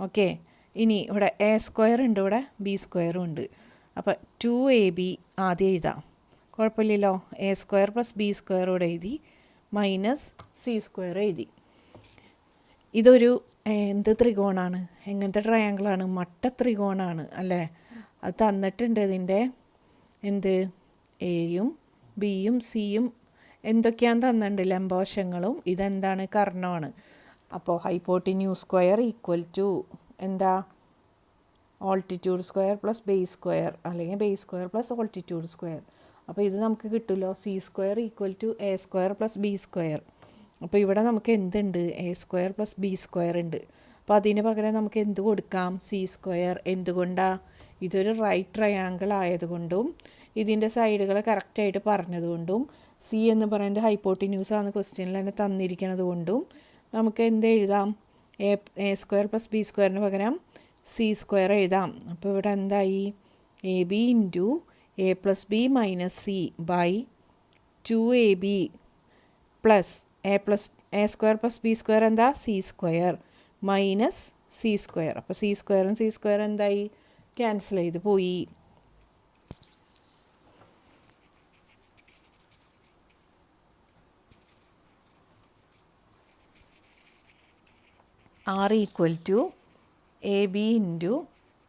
Okay. ഇനി ഇവിടെ എ സ്ക്വയർ ഉണ്ട്, ഇവിടെ ബി സ്ക്വയറും ഉണ്ട്. അപ്പോൾ 2ab ആദ്യം എഴുതാം, കുഴപ്പമില്ലല്ലോ. A square plus B square ഇവിടെ എഴുതി, മൈനസ് സി സ്ക്വയർ എഴുതി. ഇതൊരു എന്ത് ത്രികോണാണ്? എങ്ങനത്തെ ട്രയാങ്കിളാണ്? മട്ട ത്രികോണാണ് അല്ലേ? അത് തന്നിട്ടുണ്ട്. ഇതിൻ്റെ എന്ത്? എയും ബിയും സിയും എന്തൊക്കെയാണെന്ന് തന്നിട്ടുണ്ട്, ലംബവശങ്ങളും. ഇതെന്താണ്? കർണമാണ്. അപ്പോൾ ഹൈപ്പോട്ടിന്യൂസ് സ്ക്വയർ ഈക്വൽ ടു എന്താ? Altitude square plus base square, അല്ലെങ്കിൽ base square plus altitude square. അപ്പോൾ ഇത് നമുക്ക് കിട്ടുമല്ലോ, C square equal to A square plus B square. അപ്പോൾ ഇവിടെ നമുക്ക് എന്തുണ്ട്? A square plus B square ഉണ്ട്. അപ്പോൾ അതിന് പകരം നമുക്ക് എന്ത് കൊടുക്കാം? C square. എന്തുകൊണ്ടാണ്? ഇതൊരു റൈറ്റ് ട്രയാങ്കിൾ ആയതുകൊണ്ടും ഇതിൻ്റെ സൈഡുകൾ കറക്റ്റായിട്ട് പറഞ്ഞതുകൊണ്ടും സി എന്ന് പറയുന്നത് ഹൈപ്പോട്ടിന്യൂസ് ആണ് ക്വസ്റ്റ്യനിൽ തന്നെ തന്നിരിക്കുന്നത് കൊണ്ടും നമുക്ക് എന്ത് എഴുതാം? എ സ്ക്വയർ പ്ലസ് ബി സ്ക്വയറിന് പകരം സി സ്ക്വയർ എഴുതാം. അപ്പോൾ ഇവിടെ എന്തായി? A B into A plus B minus C by 2ab plus A square plus B square എന്താ? C square minus C square. അപ്പോൾ സി സ്ക്വയറും സി സ്ക്വയറും എന്തായി? ക്യാൻസൽ ചെയ്ത് പോയി. R equal to A B into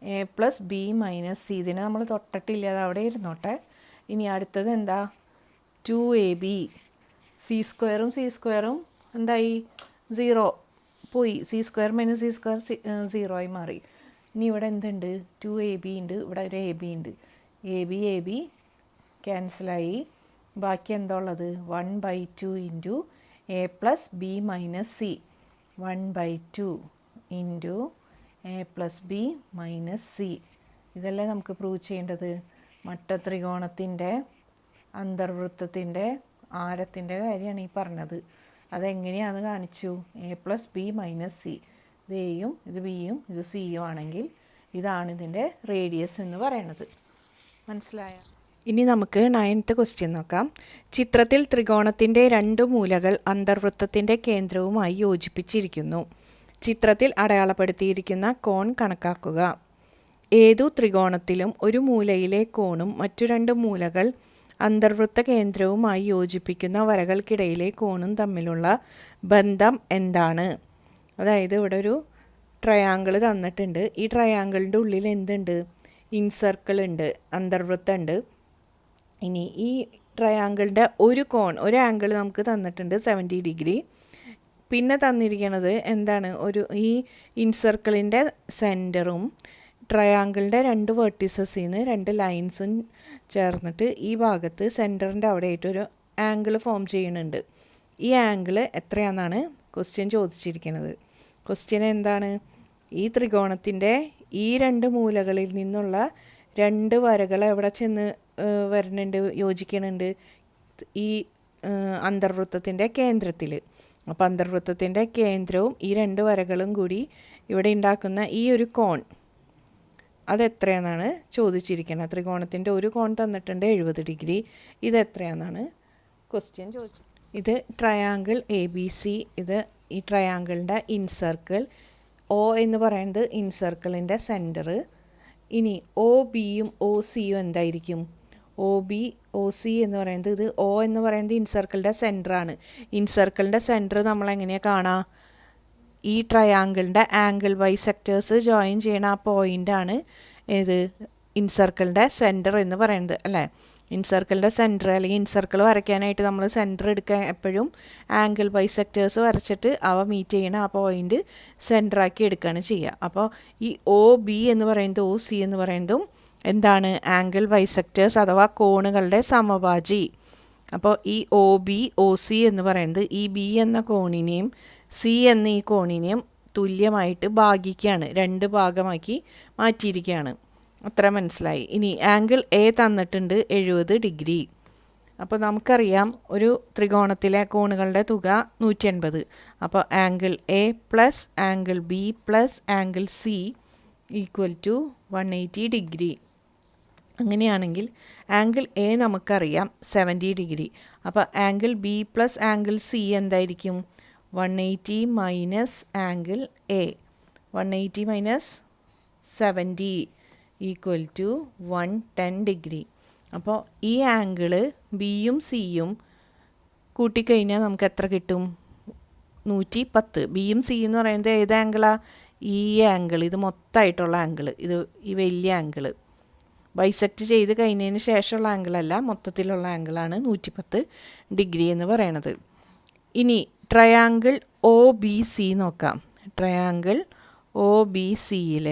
A plus B minus C. ഇതിനെ നമ്മൾ തൊട്ടിട്ടില്ല, അത് അവിടെ ഇരുന്നോട്ടെ. ഇനി അടുത്തത് എന്താ? 2ab. സി സ്ക്വയറും സി സ്ക്വയറും എന്തായി? 0 പോയി. C square minus C square 0 ആയി മാറി. ഇനി ഇവിടെ എന്തുണ്ട്? 2ab ഉണ്ട്, ഇവിടെ ഒരു എ ബി ഉണ്ട്. എ ബി ക്യാൻസലായി. ബാക്കി എന്താ ഉള്ളത്? 1/2 into A plus B minus C. 1/2 into A plus B minus C. ഇതല്ലേ നമുക്ക് പ്രൂവ് ചെയ്യേണ്ടത്? മട്ടത്രികോണത്തിൻ്റെ അന്തർവൃത്തത്തിൻ്റെ ആരത്തിൻ്റെ കാര്യമാണ് ഈ പറഞ്ഞത്. അതെങ്ങനെയാണെന്ന് കാണിച്ചു. A plus B minus C. ഇത് എയും ഇത് ബിയും ഇത് സിയും ആണെങ്കിൽ ഇതാണ് ഇതിൻ്റെ റേഡിയസ് എന്ന് പറയുന്നത്. മനസ്സിലായ? ഇനി നമുക്ക് 9th ക്വസ്റ്റ്യൻ നോക്കാം. ചിത്രത്തിൽ ത്രികോണത്തിൻ്റെ 2 മൂലകൾ അന്തർവൃത്തത്തിൻ്റെ കേന്ദ്രവുമായി യോജിപ്പിച്ചിരിക്കുന്നു. ചിത്രത്തിൽ അടയാളപ്പെടുത്തിയിരിക്കുന്ന കോൺ കണക്കാക്കുക. ഏതു ത്രികോണത്തിലും ഒരു മൂലയിലെ കോണും മറ്റു 2 മൂലകൾ അന്തർവൃത്ത കേന്ദ്രവുമായി യോജിപ്പിക്കുന്ന വരകൾക്കിടയിലെ കോണും തമ്മിലുള്ള ബന്ധം എന്താണ്? അതായത് ഇവിടെ ഒരു ട്രയാങ്കിൾ തന്നിട്ടുണ്ട്. ഈ ട്രയാങ്കിളിൻ്റെ ഉള്ളിൽ എന്തുണ്ട്? ഇൻസർക്കിൾ ഉണ്ട്, അന്തർവൃത്തം ഉണ്ട്. ഇനി ഈ ട്രയാങ്കിളിൻ്റെ ഒരു കോൺ, ഒരു ആംഗിൾ നമുക്ക് തന്നിട്ടുണ്ട് 70 ഡിഗ്രി. പിന്നെ തന്നിരിക്കുന്നത് എന്താണ്? ഈ ഇൻസർക്കിളിൻ്റെ സെൻറ്ററും ട്രയാങ്കിളിൻ്റെ 2 വെർട്ടിസസിൽ നിന്ന് 2 ലൈൻസും ചേർന്നിട്ട് ഈ ഭാഗത്ത് സെൻറ്ററിൻ്റെ അവിടെ ആയിട്ടൊരു ആംഗിൾ ഫോം ചെയ്യുന്നുണ്ട്. ഈ ആംഗിൾ എത്രയാണെന്നാണ് ക്വസ്റ്റ്യൻ ചോദിച്ചിരിക്കുന്നത്. ക്വസ്റ്റ്യൻ എന്താണ്? ഈ ത്രികോണത്തിൻ്റെ ഈ 2 മൂലകളിൽ നിന്നുള്ള 2 വരകൾ എവിടെ ചെന്ന് വരുന്നുണ്ട്, യോജിക്കുന്നുണ്ട്? ഈ അന്തർവൃത്തത്തിൻ്റെ കേന്ദ്രത്തിൽ. അപ്പോൾ അന്തർവൃത്തത്തിൻ്റെ കേന്ദ്രവും ഈ 2 വരകളും കൂടി ഇവിടെ ഉണ്ടാക്കുന്ന ഈ ഒരു കോൺ അതെത്രയാണെന്നാണ് ചോദിച്ചിരിക്കുന്നത്. ത്രികോണത്തിൻ്റെ ഒരു കോൺ തന്നിട്ടുണ്ട് 70 ഡിഗ്രി. ഇതെത്രയാണെന്നാണ് ക്വസ്റ്റ്യൻ ചോദിച്ചത്. ഇത് ട്രയാങ്കിൾ ABC. ഇത് ഈ ട്രയാങ്കിളിൻ്റെ ഇൻസർക്കിൾ. O എന്ന് പറയുന്നത് ഇൻസർക്കിളിൻ്റെ സെൻറ്റർ. ഇനി ഒ ബിയും ഒ സിയും എന്തായിരിക്കും? ഒ ബി ഒ സി എന്ന് പറയുന്നത്, ഇത് ഒ എന്ന് പറയുന്നത് ഇൻസർക്കിളിൻ്റെ സെൻറ്ററാണ്. ഇൻസർക്കിളിൻ്റെ സെൻറ്റർ നമ്മളെങ്ങനെയാണ് കാണുക? ഈ ട്രയാങ്കിളിൻ്റെ ആംഗിൾ ബൈസെക്ടേഴ്സ് ജോയിൻ ചെയ്യണ ആ പോയിൻ്റാണ് ഇത് ഇൻസർക്കിളിൻ്റെ സെൻറ്റർ എന്ന് പറയുന്നത്, അല്ലേ? ഇൻസർക്കിളിൻ്റെ സെൻറ്റർ അല്ലെങ്കിൽ ഇൻസർക്കിൾ വരയ്ക്കാനായിട്ട് നമ്മൾ സെൻറ്റർ എടുക്കാൻ എപ്പോഴും ആംഗിൾ ബൈസെക്ടേഴ്സ് വരച്ചിട്ട് അവ മീറ്റ് ചെയ്യണ ആ പോയിൻ്റ് സെൻറ്ററാക്കി എടുക്കുകയാണ് ചെയ്യുക. അപ്പോൾ ഈ ഒ ബി എന്ന് പറയുന്നത് ഒ സി എന്ന് പറയുന്നതും എന്താണ്? ആംഗിൾ ബൈസെക്ടേഴ്സ് അഥവാ കോണുകളുടെ സമഭാജി. അപ്പോൾ ഈ ഒ ബി ഒ സി എന്ന് പറയുന്നത് ഈ ബി എന്ന കോണിനെയും സി എന്ന ഈ കോണിനെയും തുല്യമായിട്ട് ഭാഗിക്കുകയാണ്, 2 ഭാഗമാക്കി മാറ്റിയിരിക്കുകയാണ്. അത്ര മനസ്സിലായി. ഇനി ആംഗിൾ എ തന്നിട്ടുണ്ട് 70 ഡിഗ്രി. അപ്പോൾ നമുക്കറിയാം ഒരു ത്രികോണത്തിലെ കോണുകളുടെ തുക 180. അപ്പോൾ angle A plus angle B plus angle C equal to 180 degree. അങ്ങനെയാണെങ്കിൽ ആംഗിൾ എ നമുക്കറിയാം 70 ഡിഗ്രി. അപ്പോൾ angle B plus angle C എന്തായിരിക്കും? 180 minus angle A, 180 minus 70 equal to 110 degree. അപ്പോൾ ഈ ആംഗിള് ബിയും സിയും കൂട്ടിക്കഴിഞ്ഞാൽ നമുക്ക് എത്ര കിട്ടും? 110. ബിയും സി എന്ന് പറയുന്നത് ഏത് ആംഗിളാണ്? ഈ ആംഗിൾ, ഇത് മൊത്തമായിട്ടുള്ള ആംഗിൾ, ഇത് ഈ വലിയ ആംഗിൾ ബൈസെക്റ്റ് ചെയ്ത് കഴിഞ്ഞതിന് ശേഷമുള്ള ആംഗിളല്ല, മൊത്തത്തിലുള്ള ആംഗിളാണ് 110 ഡിഗ്രി എന്ന് പറയണത്. ഇനി ട്രയാങ്കിൾ ഒ ബി സി നോക്കാം. ട്രയാങ്കിൾ ഒ ബി സിയിൽ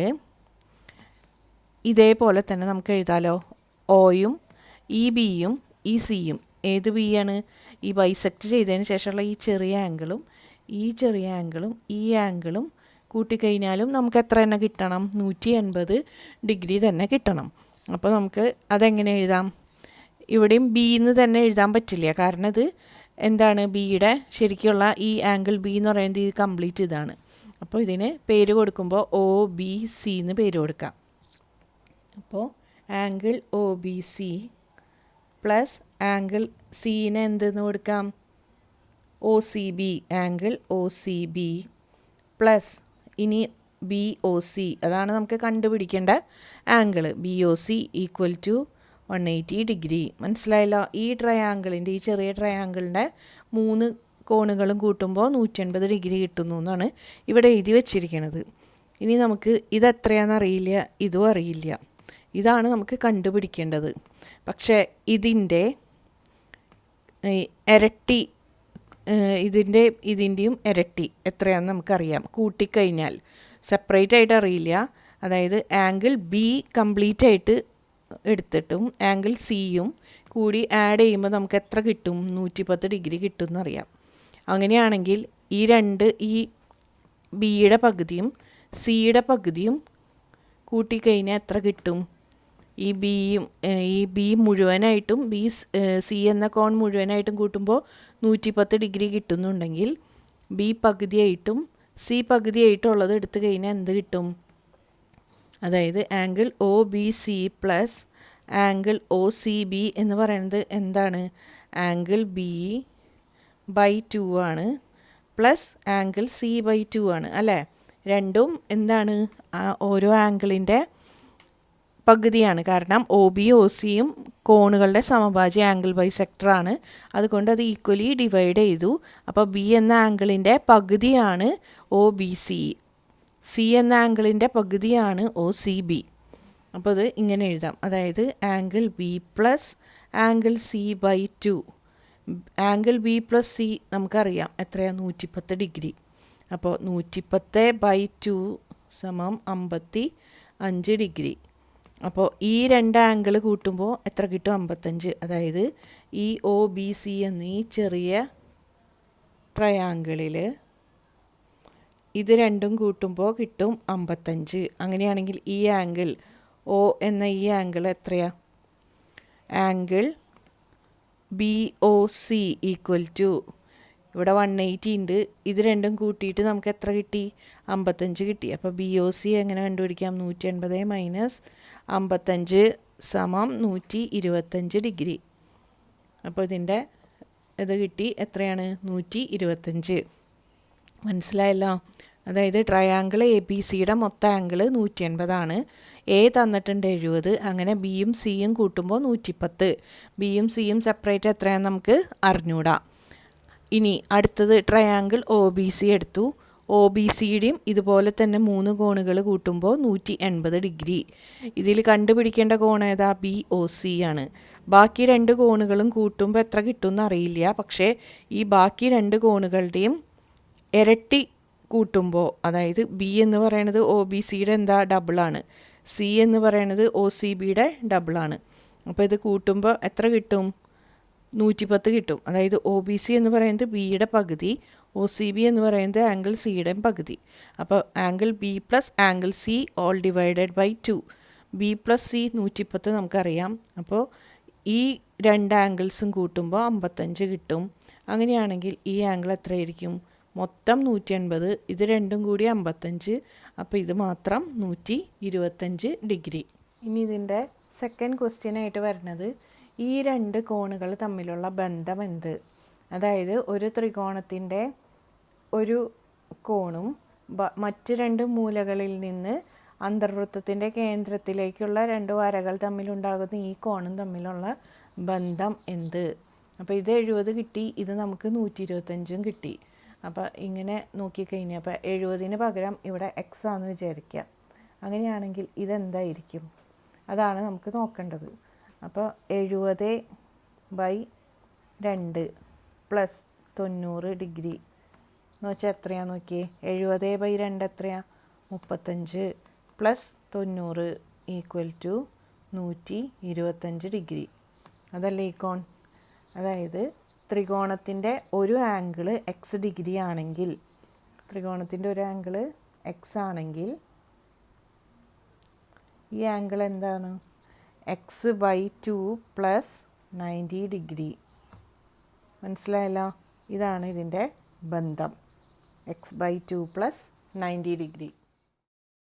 ഇതേപോലെ തന്നെ നമുക്ക് എഴുതാലോ. ഒയും ഈ ബിയും ഈ സിയും, ഏത് ബി ആണ്? ഈ ബൈസെക്റ്റ് ചെയ്തതിന് ശേഷമുള്ള ഈ ചെറിയ ആംഗിളും ഈ ചെറിയ ആംഗിളും ഈ ആംഗിളും കൂട്ടിക്കഴിഞ്ഞാലും നമുക്ക് എത്ര തന്നെ കിട്ടണം? 180 ഡിഗ്രി തന്നെ കിട്ടണം. അപ്പോൾ നമുക്ക് അതെങ്ങനെ എഴുതാം? ഇവിടെയും ബി എന്ന് തന്നെ എഴുതാൻ പറ്റില്ല, കാരണം ഇത് എന്താണ്? ബിയുടെ ശരിക്കുള്ള ഈ ആംഗിൾ ബി എന്ന് പറയുന്നത് ഇത് കംപ്ലീറ്റ് ഇതാണ്. അപ്പോൾ ഇതിന് പേര് കൊടുക്കുമ്പോൾ ഒ ബി സി എന്ന് പേര് കൊടുക്കാം. അപ്പോൾ angle O B C plus angle സീനെ എന്തെന്ന് കൊടുക്കാം? O C B, angle O C B plus ഇനി ബി ഒ സി, അതാണ് നമുക്ക് കണ്ടുപിടിക്കേണ്ട angle. B O C equal to 180 degree. മനസ്സിലായല്ലോ? ഈ ട്രയാങ്കിളിൻ്റെ, ഈ ചെറിയ ട്രയാങ്കിളിൻ്റെ 3 കോണുകളും കൂട്ടുമ്പോൾ 180 ഡിഗ്രി കിട്ടുന്നു എന്നാണ് ഇവിടെ എഴുതി വച്ചിരിക്കുന്നത്. ഇനി നമുക്ക് ഇതെത്രയാണെന്ന് അറിയില്ല, ഇതും അറിയില്ല. ഇതാണ് നമുക്ക് കണ്ടുപിടിക്കേണ്ടത്. പക്ഷേ ഇതിൻ്റെ ഇരട്ടി, ഇതിൻ്റെയും ഇരട്ടി എത്രയാണെന്ന് നമുക്കറിയാം. കൂട്ടിക്കഴിഞ്ഞാൽ സെപ്പറേറ്റ് ആയിട്ട് അറിയില്ല. അതായത് ആംഗിൾ ബി കംപ്ലീറ്റ് ആയിട്ട് എടുത്തിട്ടും ആംഗിൾ സിയും കൂടി ആഡ് ചെയ്യുമ്പോൾ നമുക്ക് എത്ര കിട്ടും? 110 ഡിഗ്രി കിട്ടും എന്നറിയാം. അങ്ങനെയാണെങ്കിൽ ഈ ബിയുടെ പകുതിയും സിയുടെ പകുതിയും കൂട്ടിക്കഴിഞ്ഞാൽ എത്ര കിട്ടും? ഈ ബി മുഴുവനായിട്ടും സി എന്ന കോൺ മുഴുവനായിട്ടും കൂട്ടുമ്പോൾ 110 ഡിഗ്രി കിട്ടുന്നുണ്ടെങ്കിൽ ബി പകുതിയായിട്ടും സി പകുതിയായിട്ടുള്ളത് എടുത്തു കഴിഞ്ഞാൽ എന്ത് കിട്ടും? അതായത് angle O B C plus angle O C B എന്ന് പറയുന്നത് എന്താണ്? ആംഗിൾ ബി ബൈ 2 ആണ് പ്ലസ് ആംഗിൾ സി ബൈ 2 ആണ്, അല്ലേ? രണ്ടും എന്താണ്? ഓരോ ആംഗിളിൻ്റെ പകുതിയാണ്. കാരണം ഒ ബി ഒ സിയും കോണുകളുടെ സമഭാജി ആംഗിൾ ബൈസെക്ടറാണ്. അതുകൊണ്ട് അത് ഈക്വലി ഡിവൈഡ് ചെയ്തു. അപ്പോൾ ബി എന്ന ആംഗിളിൻ്റെ പകുതിയാണ് ഒ ബി സി, സി എന്ന ആംഗിളിൻ്റെ പകുതിയാണ് ഒ സി ബി. അപ്പോൾ ഇത് ഇങ്ങനെ എഴുതാം. അതായത് angle B plus angle C by 2. Angle B plus C നമുക്കറിയാം എത്രയാണ്? 110 ഡിഗ്രി. അപ്പോൾ 110 ബൈ 2 സമം 55 ഡിഗ്രി. അപ്പോൾ ഈ 2 ആംഗിൾ കൂട്ടുമ്പോൾ എത്ര കിട്ടും? 55. അതായത് ഈ ഒ ബി സി എന്നീ ചെറിയ ട്രയാങ്കിളിൽ ഇത് രണ്ടും കൂട്ടുമ്പോൾ കിട്ടും 55. അങ്ങനെയാണെങ്കിൽ ഈ ആംഗിൾ ഒ എന്ന ഈ ആംഗിൾ എത്രയാണ്? Angle B O C equal to, ഇവിടെ 180 ഉണ്ട്, ഇത് രണ്ടും കൂട്ടിയിട്ട് നമുക്ക് എത്ര കിട്ടി? 55 കിട്ടി. അപ്പോൾ ബി ഒ സി എങ്ങനെ കണ്ടുപിടിക്കാം? 180 മൈനസ് 55 സമം 125 ഡിഗ്രി. അപ്പോൾ ഇതിൻ്റെ ഇത് കിട്ടി. എത്രയാണ്? 125. മനസ്സിലായല്ലോ? അതായത് ട്രയാങ്കിൾ എ ബി സിയുടെ മൊത്തം ആംഗിൾ 180 ആണ്. എ തന്നിട്ടുണ്ട് 70, അങ്ങനെ ബിയും സിയും കൂട്ടുമ്പോൾ 110. ബിയും സിയും സെപ്പറേറ്റ് എത്രയാണെന്ന് നമുക്ക് അറിഞ്ഞൂടാ. ഇനി അടുത്തത് ട്രയാങ്കിൾ ഒ ബി സി എടുത്തു. ഒ ബി സിയുടെയും ഇതുപോലെ തന്നെ 3 കോണുകൾ കൂട്ടുമ്പോൾ 180 ഡിഗ്രി. ഇതിൽ കണ്ടുപിടിക്കേണ്ട കോൺ ഏതാ? ബി ഒ സി ആണ്. ബാക്കി 2 കോണുകളും കൂട്ടുമ്പോൾ എത്ര കിട്ടുമെന്ന് അറിയില്ല. പക്ഷേ ഈ ബാക്കി 2 കോണുകളുടെയും ഇരട്ടി കൂട്ടുമ്പോൾ, അതായത് ബി എന്ന് പറയുന്നത് ഒ ബി സിയുടെ എന്താ ഡബിളാണ്, സി എന്ന് പറയുന്നത് ഒ സി ബിയുടെ ഡബിളാണ്. അപ്പോൾ ഇത് കൂട്ടുമ്പോൾ എത്ര കിട്ടും? 110 കിട്ടും. അതായത് ഒ ബി സി എന്ന് പറയുന്നത് ബിയുടെ പകുതി, ഒ സി ബി എന്ന് പറയുന്നത് ആംഗിൾ സിയുടെയും പകുതി. അപ്പോൾ angle B plus angle C all divided by 2. B plus C 110 നമുക്കറിയാം. അപ്പോൾ ഈ 2 ആംഗിൾസും കൂട്ടുമ്പോൾ 55 കിട്ടും. അങ്ങനെയാണെങ്കിൽ ഈ ആംഗിൾ എത്രയായിരിക്കും? മൊത്തം 180, ഇത് രണ്ടും കൂടി 55, അപ്പോൾ ഇത് മാത്രം 125 ഡിഗ്രി. ഇനി ഇതിൻ്റെ സെക്കൻഡ് ക്വസ്റ്റ്യനായിട്ട് വരുന്നത് ഈ 2 കോണുകൾ തമ്മിലുള്ള ബന്ധം എന്ത്? അതായത് ഒരു ത്രികോണത്തിൻ്റെ ഒരു കോണും മറ്റ് 2 മൂലകളിൽ നിന്ന് അന്തർവൃത്തത്തിൻ്റെ കേന്ദ്രത്തിലേക്കുള്ള 2 വരകൾ തമ്മിലുണ്ടാകുന്ന ഈ കോണും തമ്മിലുള്ള ബന്ധം എന്ത്? അപ്പോൾ ഇത് 70 കിട്ടി, ഇത് നമുക്ക് 125 കിട്ടി. അപ്പോൾ ഇങ്ങനെ നോക്കിക്കഴിഞ്ഞാൽ അപ്പോൾ 70-ന് പകരം ഇവിടെ എക്സ് ആണെന്ന് വിചാരിക്കുക. അങ്ങനെയാണെങ്കിൽ ഇതെന്തായിരിക്കും? അതാണ് നമുക്ക് നോക്കേണ്ടത്. അപ്പോൾ 70/2 പ്ലസ് 90 ഡിഗ്രി എന്ന് വെച്ചാൽ എത്രയാണെന്ന് നോക്കിയേ. 70/2 എത്രയാണ്? 35 പ്ലസ് 90 ഈക്വൽ ടു 125 ഡിഗ്രി. അതല്ലേ ഈ കോൺ? അതായത് ത്രികോണത്തിൻ്റെ ഒരു ആംഗിൾ എക്സ് ഡിഗ്രി ആണെങ്കിൽ, ത്രികോണത്തിൻ്റെ ഒരു ആംഗിൾ എക്സ് ആണെങ്കിൽ ഈ ആംഗിൾ എന്താണ്? x/2 plus 90 degree. മനസ്സിലായല്ലോ? ഇതാണ് ഇതിൻ്റെ ബന്ധം, x/2 പ്ലസ് 90 ഡിഗ്രി.